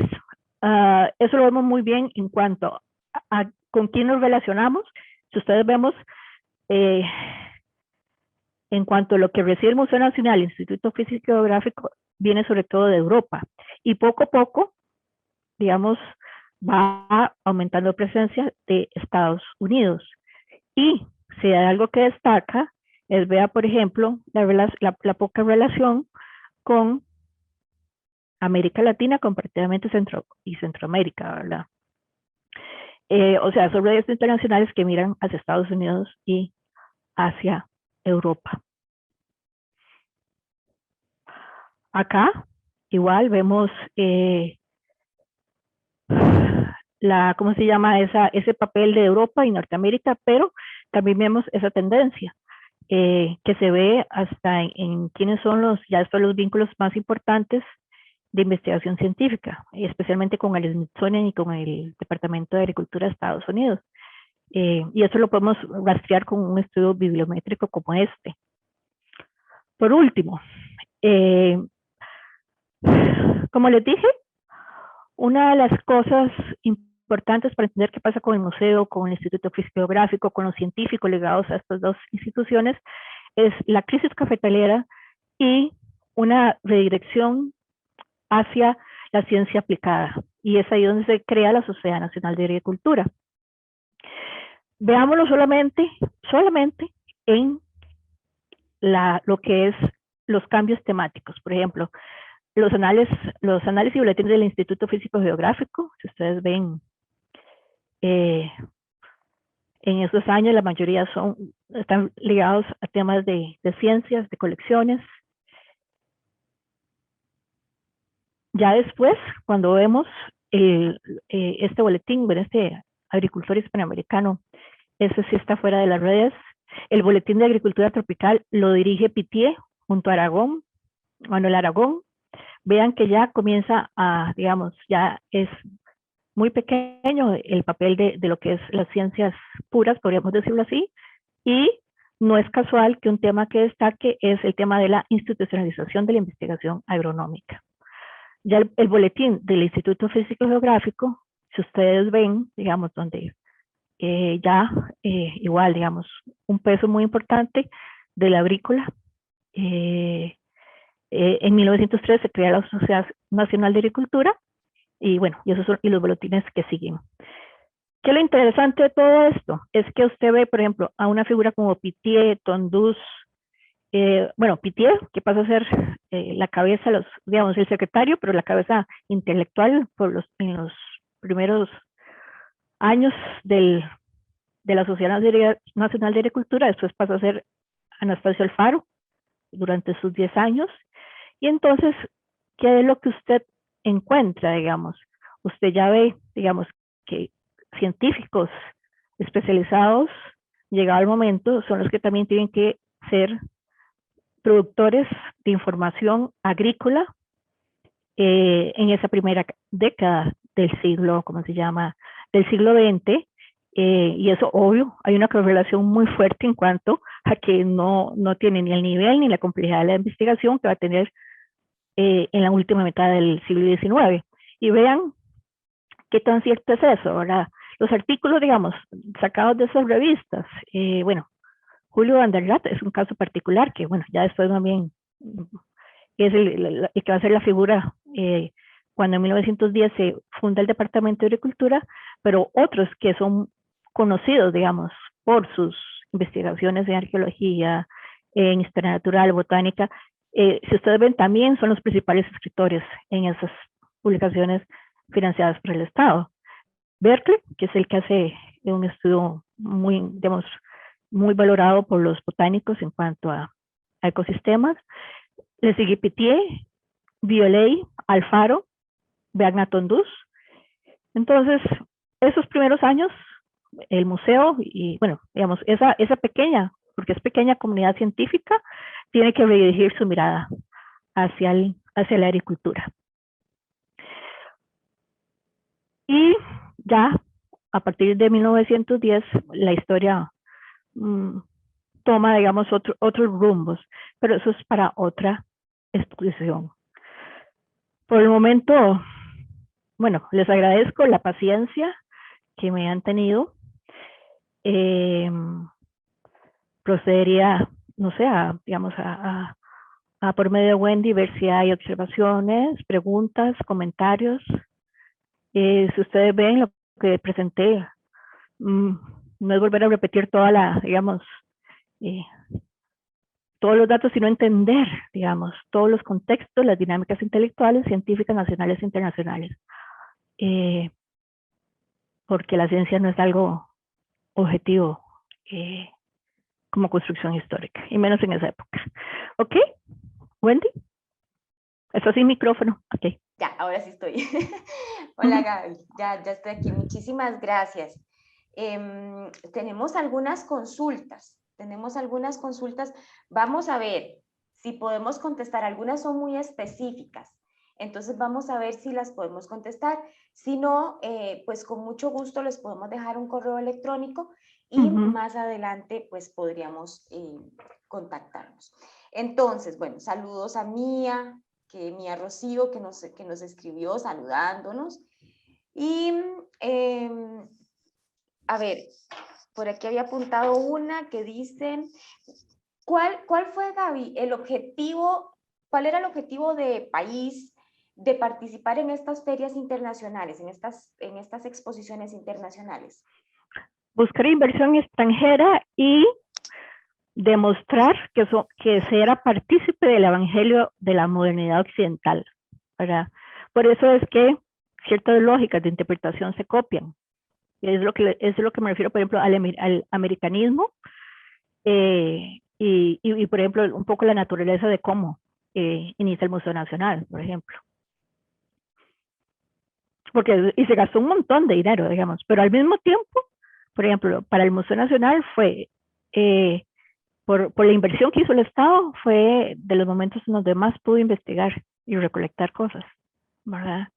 eso lo vemos muy bien en cuanto a con quién nos relacionamos. Si ustedes vemos, en cuanto a lo que recibe el Museo Nacional, el Instituto Físico y Geográfico, viene sobre todo de Europa, y poco a poco, digamos, va aumentando presencia de Estados Unidos. Y si hay algo que destaca, es vea, por ejemplo, la poca relación con América Latina, comparativamente Centroamérica, ¿verdad? O sea, son redes internacionales que miran hacia Estados Unidos y hacia Europa. Acá, igual, vemos ¿cómo se llama? Ese papel de Europa y Norteamérica, pero también vemos esa tendencia que se ve hasta en quiénes son los vínculos más importantes de investigación científica, especialmente con el Smithsonian y con el Departamento de Agricultura de Estados Unidos. Y eso lo podemos rastrear con un estudio bibliométrico como este. Por último, como les dije, una de las cosas importantes para entender qué pasa con el museo, con el Instituto Físico Geográfico, con los científicos ligados a estas dos instituciones, es la crisis cafetalera y una redirección hacia la ciencia aplicada. Y es ahí donde se crea la Sociedad Nacional de Agricultura. Veámoslo solamente en lo que es los cambios temáticos. Por ejemplo, los análisis y boletines del Instituto Físico Geográfico, si ustedes ven, en esos años la mayoría están ligados a temas de ciencias, de colecciones. Ya después, cuando vemos este boletín, este agricultor hispanoamericano, ese sí está fuera de las redes. El boletín de agricultura tropical lo dirige Pittier junto a Manuel Aragón. Vean que ya comienza digamos, ya es muy pequeño el papel de lo que es las ciencias puras, podríamos decirlo así, y no es casual que un tema que destaque es el tema de la institucionalización de la investigación agronómica. Ya el boletín del Instituto Físico Geográfico, si ustedes ven, digamos, donde igual, digamos, un peso muy importante de la agrícola. En 1903 se crea la Sociedad Nacional de Agricultura, y bueno, y esos son los boletines que siguen. ¿Qué es lo interesante de todo esto? Es que usted ve, por ejemplo, a una figura como Pittier, Tondús, bueno, Pittier, que pasa a ser la cabeza, digamos, el secretario, pero la cabeza intelectual en los primeros años de la Sociedad Nacional de Agricultura. Después pasa a ser Anastasio Alfaro durante sus 10 años. Y entonces, ¿qué es lo que usted encuentra, digamos? Usted ya ve, digamos, que científicos especializados, llegado el momento, son los que también tienen que ser productores de información agrícola en esa primera década del siglo, ¿cómo se llama? Del siglo XX, y eso, obvio, hay una correlación muy fuerte en cuanto a que no tiene ni el nivel ni la complejidad de la investigación que va a tener en la última mitad del siglo XIX. Y vean qué tan cierto es eso, ¿verdad? Los artículos, digamos, sacados de esas revistas, bueno, Julio Van der Laat es un caso particular que, bueno, ya después también es el que va a ser la figura cuando en 1910 se funda el Departamento de Agricultura, pero otros que son conocidos, digamos, por sus investigaciones en arqueología, en historia natural, botánica, si ustedes ven, también son los principales escritores en esas publicaciones financiadas por el Estado. Berkeley, que es el que hace un estudio muy, digamos, muy valorado por los botánicos en cuanto a ecosistemas. Le sigue Pittier, Viollet, Alfaro, Berna Tondús. Entonces, esos primeros años, el museo y, bueno, digamos, esa pequeña, porque es pequeña comunidad científica, tiene que redirigir su mirada hacia la agricultura. Y ya a partir de 1910, la historia toma, digamos, otros rumbos, pero eso es para otra exposición. Por el momento, bueno, les agradezco la paciencia que me han tenido. Procedería, no sé, digamos, a por medio de Wendy, ver si hay observaciones, preguntas, comentarios. Si ustedes ven lo que presenté, no es volver a repetir digamos, todos los datos, sino entender, digamos, todos los contextos, las dinámicas intelectuales, científicas, nacionales e internacionales. Porque la ciencia no es algo objetivo como construcción histórica, y menos en esa época. ¿Ok? Wendy, ¿estás sin micrófono? Ok. Ya, ahora sí estoy. Hola Gaby, ya estoy aquí. Muchísimas gracias. Tenemos algunas consultas. Vamos a ver si podemos contestar. Algunas son muy específicas. Entonces vamos a ver si las podemos contestar. Si no, pues con mucho gusto les podemos dejar un correo electrónico y más adelante pues podríamos contactarnos. Entonces, bueno, saludos a Mía Rocío, que nos escribió saludándonos. Y a ver, por aquí había apuntado una que dice, ¿cuál fue, Gaby, cuál era el objetivo de país de participar en estas ferias internacionales, en estas exposiciones internacionales? Buscar inversión extranjera y demostrar que se era partícipe del evangelio de la modernidad occidental, ¿verdad? Por eso es que ciertas lógicas de interpretación se copian. Es lo que me refiero, por ejemplo, al americanismo y, por ejemplo, un poco la naturaleza de cómo inicia el Museo Nacional, por ejemplo. Y se gastó un montón de dinero, digamos, pero al mismo tiempo, por ejemplo, para el Museo Nacional fue... por la inversión que hizo el Estado, fue de los momentos en los demás pudo investigar y recolectar cosas, ¿verdad?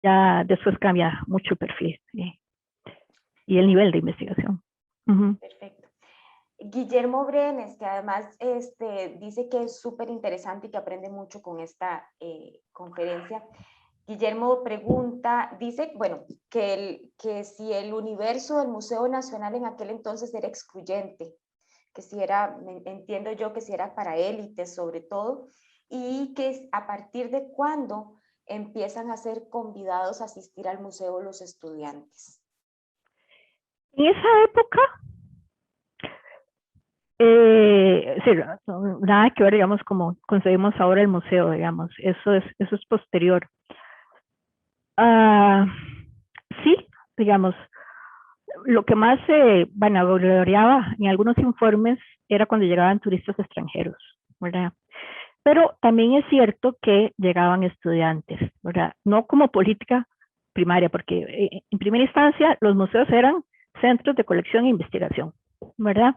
Ya después cambia mucho el perfil y el nivel de investigación. Perfecto. Guillermo Brenes, que además dice que es súper interesante y que aprende mucho con esta conferencia. Guillermo dice, bueno, que si el universo del Museo Nacional en aquel entonces era excluyente, que si era, entiendo yo, que si era para élites sobre todo, y que a partir de cuándo empiezan a ser convidados a asistir al museo los estudiantes. En esa época, sí, nada que ver, digamos, como concebimos ahora el museo, digamos, eso es posterior. Sí, digamos, lo que más se vanagloriaba en algunos informes era cuando llegaban turistas extranjeros, ¿verdad? Pero también es cierto que llegaban estudiantes, ¿verdad? No como política primaria, porque en primera instancia los museos eran centros de colección e investigación, ¿verdad?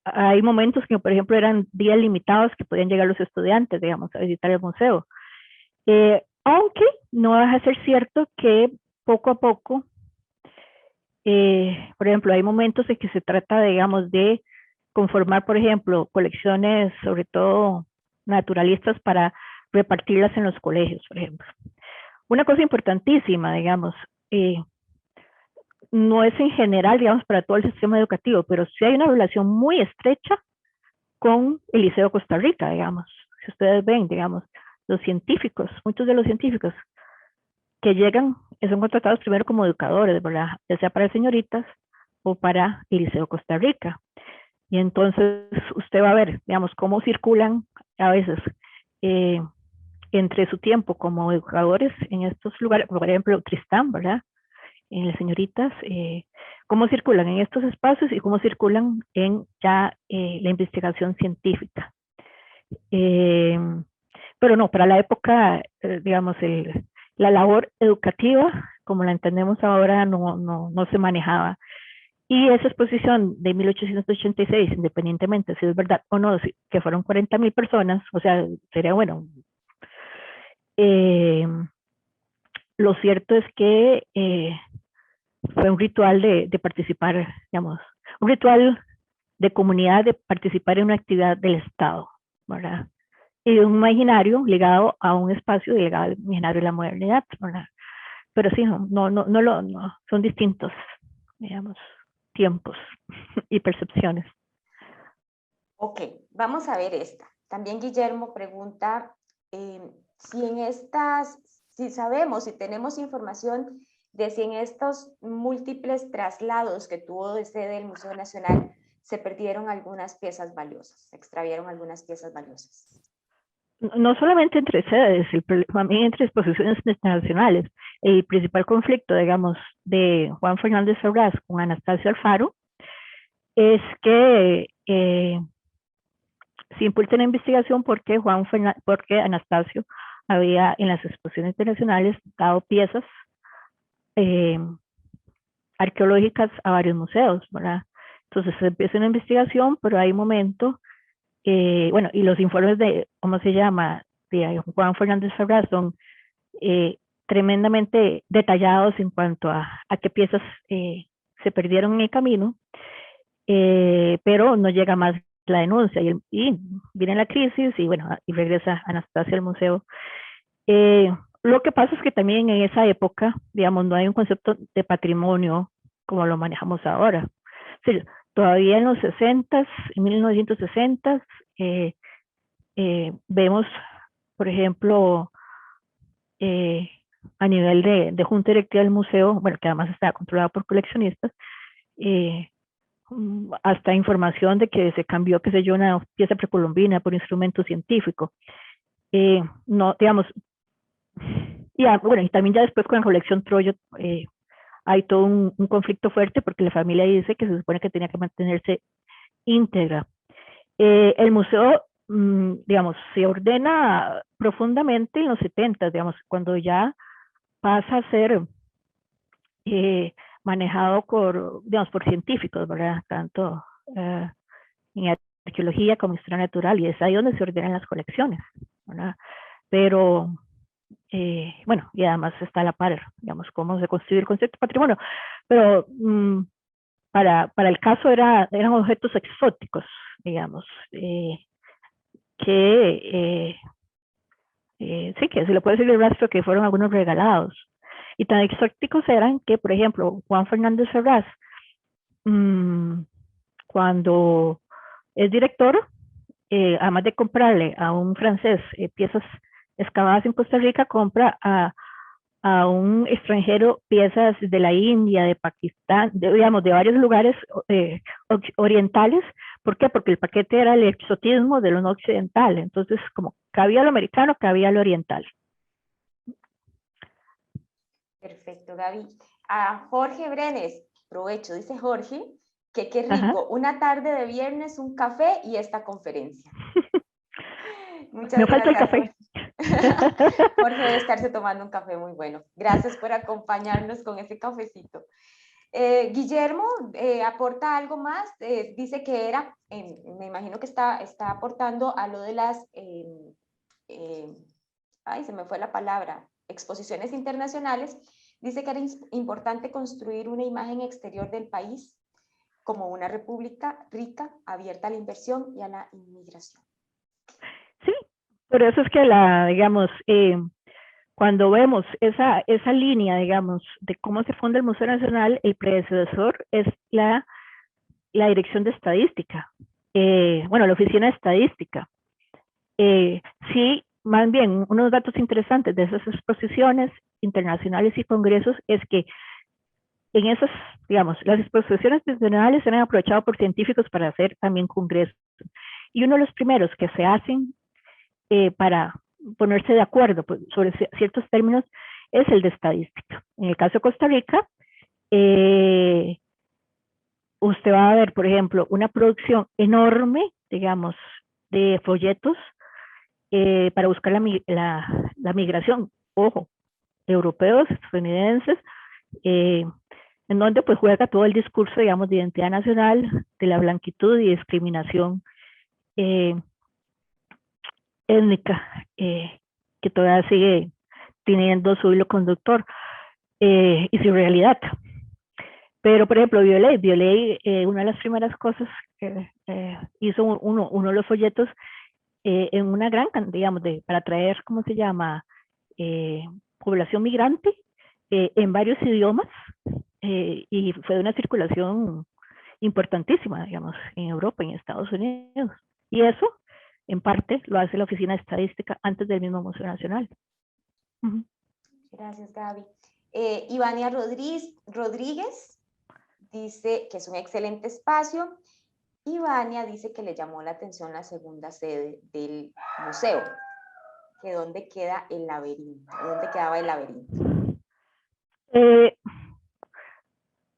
Hay momentos que, por ejemplo, eran días limitados que podían llegar los estudiantes, digamos, a visitar el museo. Aunque no deja de ser cierto que poco a poco, por ejemplo, hay momentos en que se trata, digamos, de conformar, por ejemplo, colecciones, sobre todo naturalistas, para repartirlas en los colegios, por ejemplo. Una cosa importantísima, digamos, no es en general, digamos, para todo el sistema educativo, pero sí hay una relación muy estrecha con el Liceo de Costa Rica, digamos. Si ustedes ven, digamos, los científicos, muchos de los científicos que llegan son contratados primero como educadores, ¿verdad? Ya sea para señoritas o para el Liceo de Costa Rica. Y entonces usted va a ver, digamos, cómo circulan a veces entre su tiempo como educadores en estos lugares, por ejemplo, Tristán, ¿verdad? en las señoritas, cómo circulan en estos espacios y cómo circulan en ya la investigación científica. Pero no, para la época, digamos, la labor educativa, como la entendemos ahora, no se manejaba. Y esa exposición de 1886, independientemente si es verdad o no, que fueron 40.000 personas, o sea, sería bueno. Lo cierto es que fue un ritual de participar, digamos, un ritual de comunidad de participar en una actividad del Estado, ¿verdad? Y un imaginario ligado a un espacio ligado al imaginario de la modernidad, ¿verdad? Pero sí, no, son distintos, digamos, tiempos y percepciones. Ok, vamos a ver esta. También Guillermo pregunta si sabemos, si tenemos información de si en estos múltiples traslados que tuvo de sede el Museo Nacional se perdieron algunas piezas valiosas, se extraviaron algunas piezas valiosas. No solamente entre sedes, también entre exposiciones internacionales. El principal conflicto, digamos, de Juan Fernández Ferraz con Anastasio Alfaro es que se impulsa una investigación porque porque Anastasio había en las exposiciones internacionales dado piezas arqueológicas a varios museos, ¿verdad? Entonces se empieza una investigación, pero hay un momento, bueno, y los informes de, ¿cómo se llama?, de Juan Fernández Ferraz son tremendamente detallados en cuanto a qué piezas se perdieron en el camino, pero no llega más la denuncia y viene la crisis y bueno, y regresa Anastasia al museo. Lo que pasa es que también en esa época, digamos, no hay un concepto de patrimonio como lo manejamos ahora. Sí, todavía en los 60, en 1960, vemos, por ejemplo, a nivel de junta directiva del museo, bueno, que además está controlada por coleccionistas, hasta información de que se cambió, qué sé yo, una pieza precolombina por instrumento científico. No, digamos, bueno, y también ya después con la colección Troyo hay todo un conflicto fuerte porque la familia dice que se supone que tenía que mantenerse íntegra. El museo, digamos, se ordena profundamente en los 70, digamos, cuando ya pasa a ser manejado digamos, por científicos, ¿verdad? Tanto en arqueología como historia natural, y es ahí donde se ordenan las colecciones, ¿verdad? Pero, bueno, y además está a la par, digamos, cómo se construye el concepto de patrimonio, pero para el caso eran objetos exóticos, digamos, que sí, que se le puede decir el rastro que fueron algunos regalados. Y tan exóticos eran que, por ejemplo, Juan Fernández Ferraz, cuando es director, además de comprarle a un francés piezas excavadas en Costa Rica, compra a un extranjero piezas de la India, de Pakistán, digamos, de varios lugares orientales. ¿Por qué? Porque el paquete era el exotismo de lo no occidental. Entonces, como cabía lo americano, cabía lo oriental. Perfecto, Gaby. A Jorge Brenes, provecho, dice Jorge, que qué rico, Ajá. una tarde de viernes, un café y esta conferencia. Muchas Me falta el gracias, café. Jorge. Jorge debe estarse tomando un café muy bueno. Gracias por acompañarnos con ese cafecito. Guillermo aporta algo más, dice que era, me imagino que está aportando a lo de las, ay, se me fue la palabra, exposiciones internacionales. Dice que era importante construir una imagen exterior del país como una república rica, abierta a la inversión y a la inmigración. Sí, por eso es que digamos, cuando vemos esa línea, digamos, de cómo se funda el Museo Nacional, el predecesor es la Dirección de Estadística, bueno, la Oficina de Estadística. Sí, más bien, unos datos interesantes de esas exposiciones internacionales y congresos es que en esas, digamos, las exposiciones internacionales se han aprovechado por científicos para hacer también congresos. Y uno de los primeros que se hacen para ponerse de acuerdo sobre ciertos términos es el de estadística. En el caso de Costa Rica, usted va a ver, por ejemplo, una producción enorme, digamos, de folletos para buscar la migración, ojo, europeos, estadounidenses, en donde pues juega todo el discurso, digamos, de identidad nacional, de la blanquitud y discriminación étnica, que todavía sigue teniendo su hilo conductor y su realidad. Pero, por ejemplo, Violey una de las primeras cosas que hizo uno de los folletos en una gran, digamos, para atraer, ¿cómo se llama? Población migrante en varios idiomas y fue de una circulación importantísima, digamos, en Europa, en Estados Unidos. Y eso, en parte, lo hace la Oficina de Estadística antes del mismo Museo Nacional. Gracias, Gaby. Ivania Rodríguez dice que es un excelente espacio. Ivania dice que le llamó la atención la segunda sede del museo, que dónde queda el laberinto, dónde quedaba el laberinto.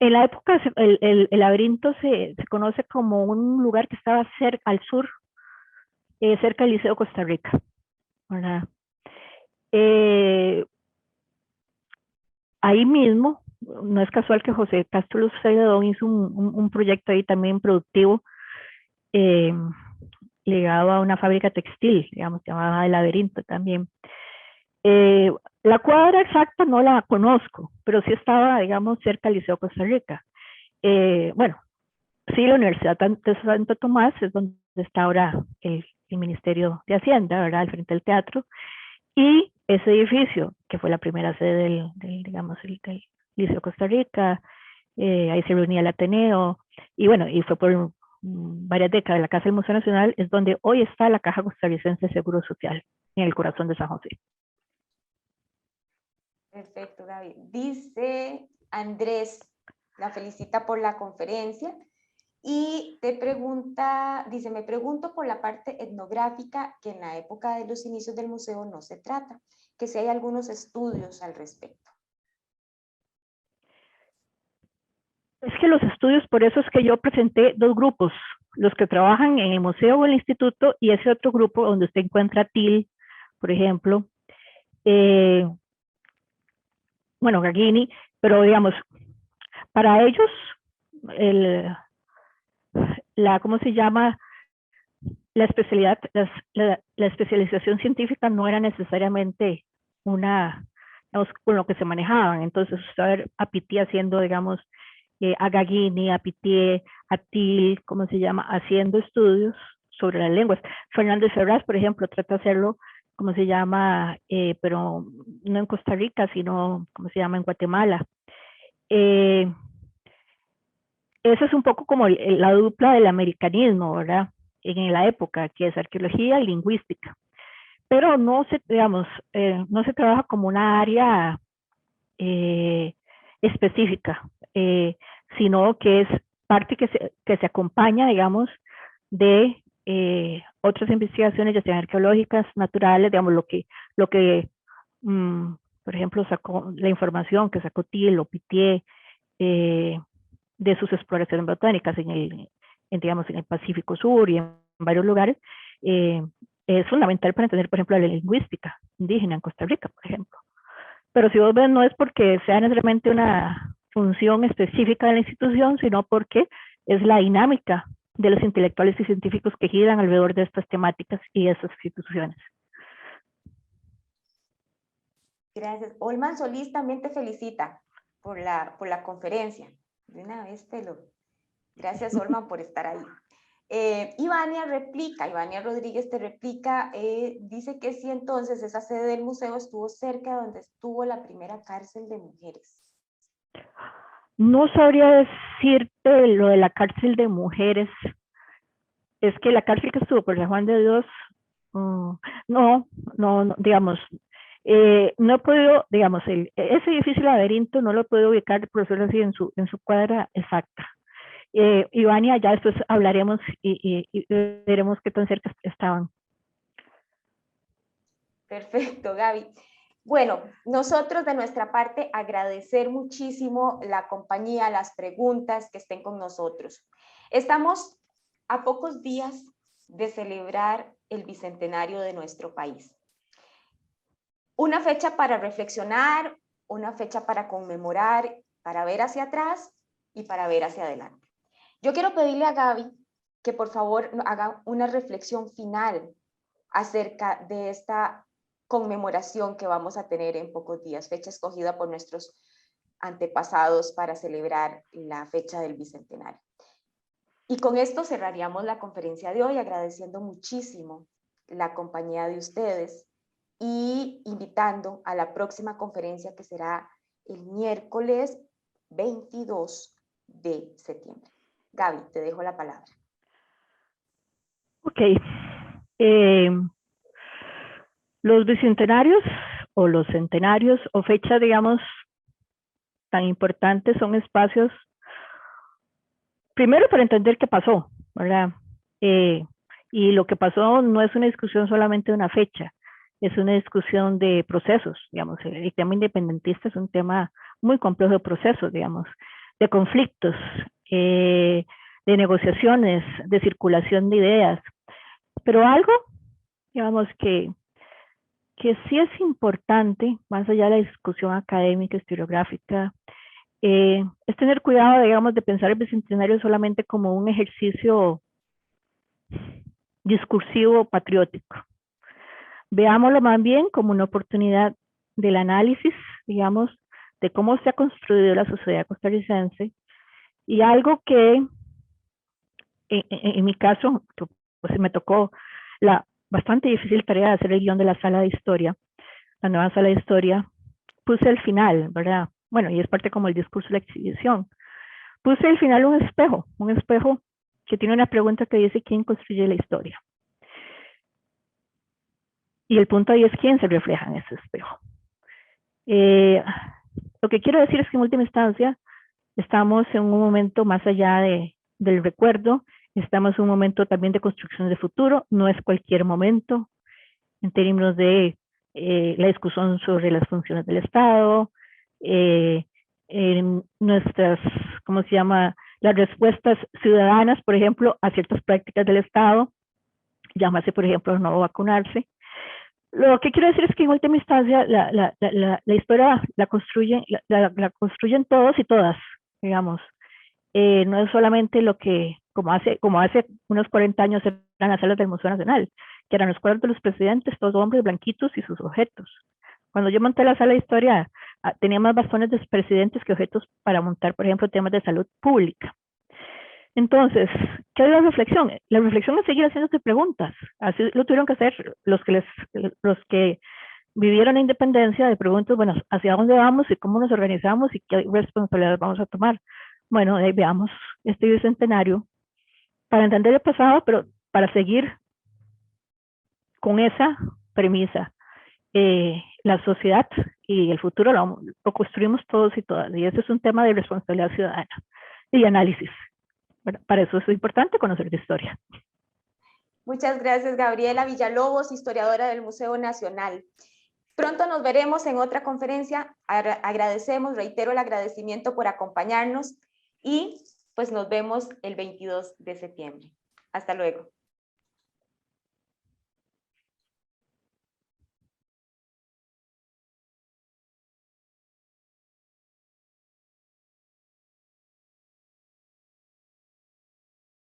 En la época el laberinto se conoce como un lugar que estaba cerca, al sur, cerca del Liceo Costa Rica, ¿verdad? Ahí mismo, no es casual que José Castro Luz Celedón hizo un proyecto ahí también productivo ligado a una fábrica textil, digamos, llamada El Laberinto también. La cuadra exacta no la conozco, pero sí estaba, digamos, cerca del Liceo Costa Rica. Bueno, sí, la Universidad de Santo Tomás es donde está ahora el Ministerio de Hacienda, ¿verdad? Al frente del teatro. Y ese edificio, que fue la primera sede digamos, del Liceo Costa Rica, ahí se reunía el Ateneo, y bueno, y fue por varias décadas la Casa del Museo Nacional, es donde hoy está la Caja Costarricense de Seguro Social, en el corazón de San José. Perfecto, Gaby. Dice Andrés, la felicita por la conferencia y te pregunta, dice, me pregunto por la parte etnográfica que en la época de los inicios del museo no se trata, que si hay algunos estudios al respecto. Es que los estudios, por eso es que yo presenté dos grupos, los que trabajan en el museo o el instituto y ese otro grupo donde usted encuentra TIL, por ejemplo, bueno, Gagini, pero digamos, para ellos, ¿cómo se llama? La especialidad, la especialización científica no era necesariamente una, digamos, con lo que se manejaban. Entonces, usted a Pití haciendo, digamos, a Gagini, a Pití, a Til, ¿cómo se llama? Haciendo estudios sobre las lenguas. Fernández Ferraz, por ejemplo, trata de hacerlo, ¿cómo se llama? Pero no en Costa Rica, sino, ¿cómo se llama? En Guatemala. Esa es un poco como la dupla del americanismo, ¿verdad? En la época, que es arqueología y lingüística. Pero no se, digamos, no se trabaja como una área específica, sino que es parte que se acompaña, digamos, de otras investigaciones, ya sean arqueológicas, naturales, digamos, lo que por ejemplo, sacó la información que sacó Thiel o Pittier de sus exploraciones botánicas digamos, en el Pacífico Sur y en varios lugares, es fundamental para entender, por ejemplo, la lingüística indígena en Costa Rica, por ejemplo. Pero si vos ves, no es porque sea necesariamente una función específica de la institución, sino porque es la dinámica de los intelectuales y científicos que giran alrededor de estas temáticas y de estas instituciones. Gracias. Olman Solís también te felicita por la conferencia. De una vez Gracias, Olman, por estar ahí. Ivania Rodríguez te replica, dice que sí, entonces esa sede del museo estuvo cerca de donde estuvo la primera cárcel de mujeres. No sabría decirte lo de la cárcel de mujeres. Es que la cárcel que estuvo por San Juan de Dios, no, digamos, no he podido, digamos, ese edificio laberinto no lo he podido ubicar, por decirlo así, en su cuadra exacta. Ivania, ya después hablaremos y veremos qué tan cerca estaban. Perfecto, Gaby. Bueno, nosotros de nuestra parte agradecer muchísimo la compañía, las preguntas que estén con nosotros. Estamos a pocos días de celebrar el bicentenario de nuestro país. Una fecha para reflexionar, una fecha para conmemorar, para ver hacia atrás y para ver hacia adelante. Yo quiero pedirle a Gaby que por favor haga una reflexión final acerca de esta conmemoración que vamos a tener en pocos días, fecha escogida por nuestros antepasados para celebrar la fecha del bicentenario. Y con esto cerraríamos la conferencia de hoy, agradeciendo muchísimo la compañía de ustedes y invitando a la próxima conferencia que será el miércoles 22 de septiembre. Gaby, te dejo la palabra. Ok. Los bicentenarios o los centenarios o fechas, digamos, tan importantes son espacios, primero para entender qué pasó, ¿verdad? Y lo que pasó no es una discusión solamente de una fecha, es una discusión de procesos, digamos. El tema independentista es un tema muy complejo de procesos, digamos, de conflictos, de negociaciones, de circulación de ideas. Pero algo, digamos, que sí es importante, más allá de la discusión académica, historiográfica, es tener cuidado, digamos, de pensar el bicentenario solamente como un ejercicio discursivo patriótico. Veámoslo más bien como una oportunidad del análisis, digamos, de cómo se ha construido la sociedad costarricense y algo que en mi caso, pues me tocó la bastante difícil tarea de hacer el guión de la sala de historia, la nueva sala de historia, puse al final, ¿verdad? Bueno, y es parte como el discurso de la exhibición. Puse al final un espejo que tiene una pregunta que dice ¿quién construye la historia? Y el punto ahí es quién se refleja en ese espejo. Lo que quiero decir es que en última instancia estamos en un momento más allá del recuerdo, estamos en un momento también de construcción de futuro, no es cualquier momento en términos de la discusión sobre las funciones del Estado, en nuestras, ¿cómo se llama? Las respuestas ciudadanas, por ejemplo, a ciertas prácticas del Estado, llámase, por ejemplo, no vacunarse. Lo que quiero decir es que en última instancia la historia la construyen todos y todas, digamos. No es solamente lo que, como hace unos 40 años eran las salas del Museo Nacional, que eran los cuadros de los presidentes, todos hombres blanquitos y sus objetos. Cuando yo monté la sala de historia, tenía más bastones de presidentes que objetos para montar, por ejemplo, temas de salud pública. Entonces, ¿qué es la reflexión? La reflexión es seguir haciéndote preguntas. Así lo tuvieron que hacer los que vivieron la independencia, de preguntas, bueno, ¿hacia dónde vamos y cómo nos organizamos y qué responsabilidades vamos a tomar? Bueno, ahí veamos este bicentenario para entender el pasado, pero para seguir con esa premisa. La sociedad y el futuro lo construimos todos y todas, y ese es un tema de responsabilidad ciudadana y análisis. Bueno, para eso es importante conocer de historia. Muchas gracias, Gabriela Villalobos, historiadora del Museo Nacional. Pronto nos veremos en otra conferencia. Agradecemos, reitero el agradecimiento por acompañarnos y pues nos vemos el 22 de septiembre. Hasta luego.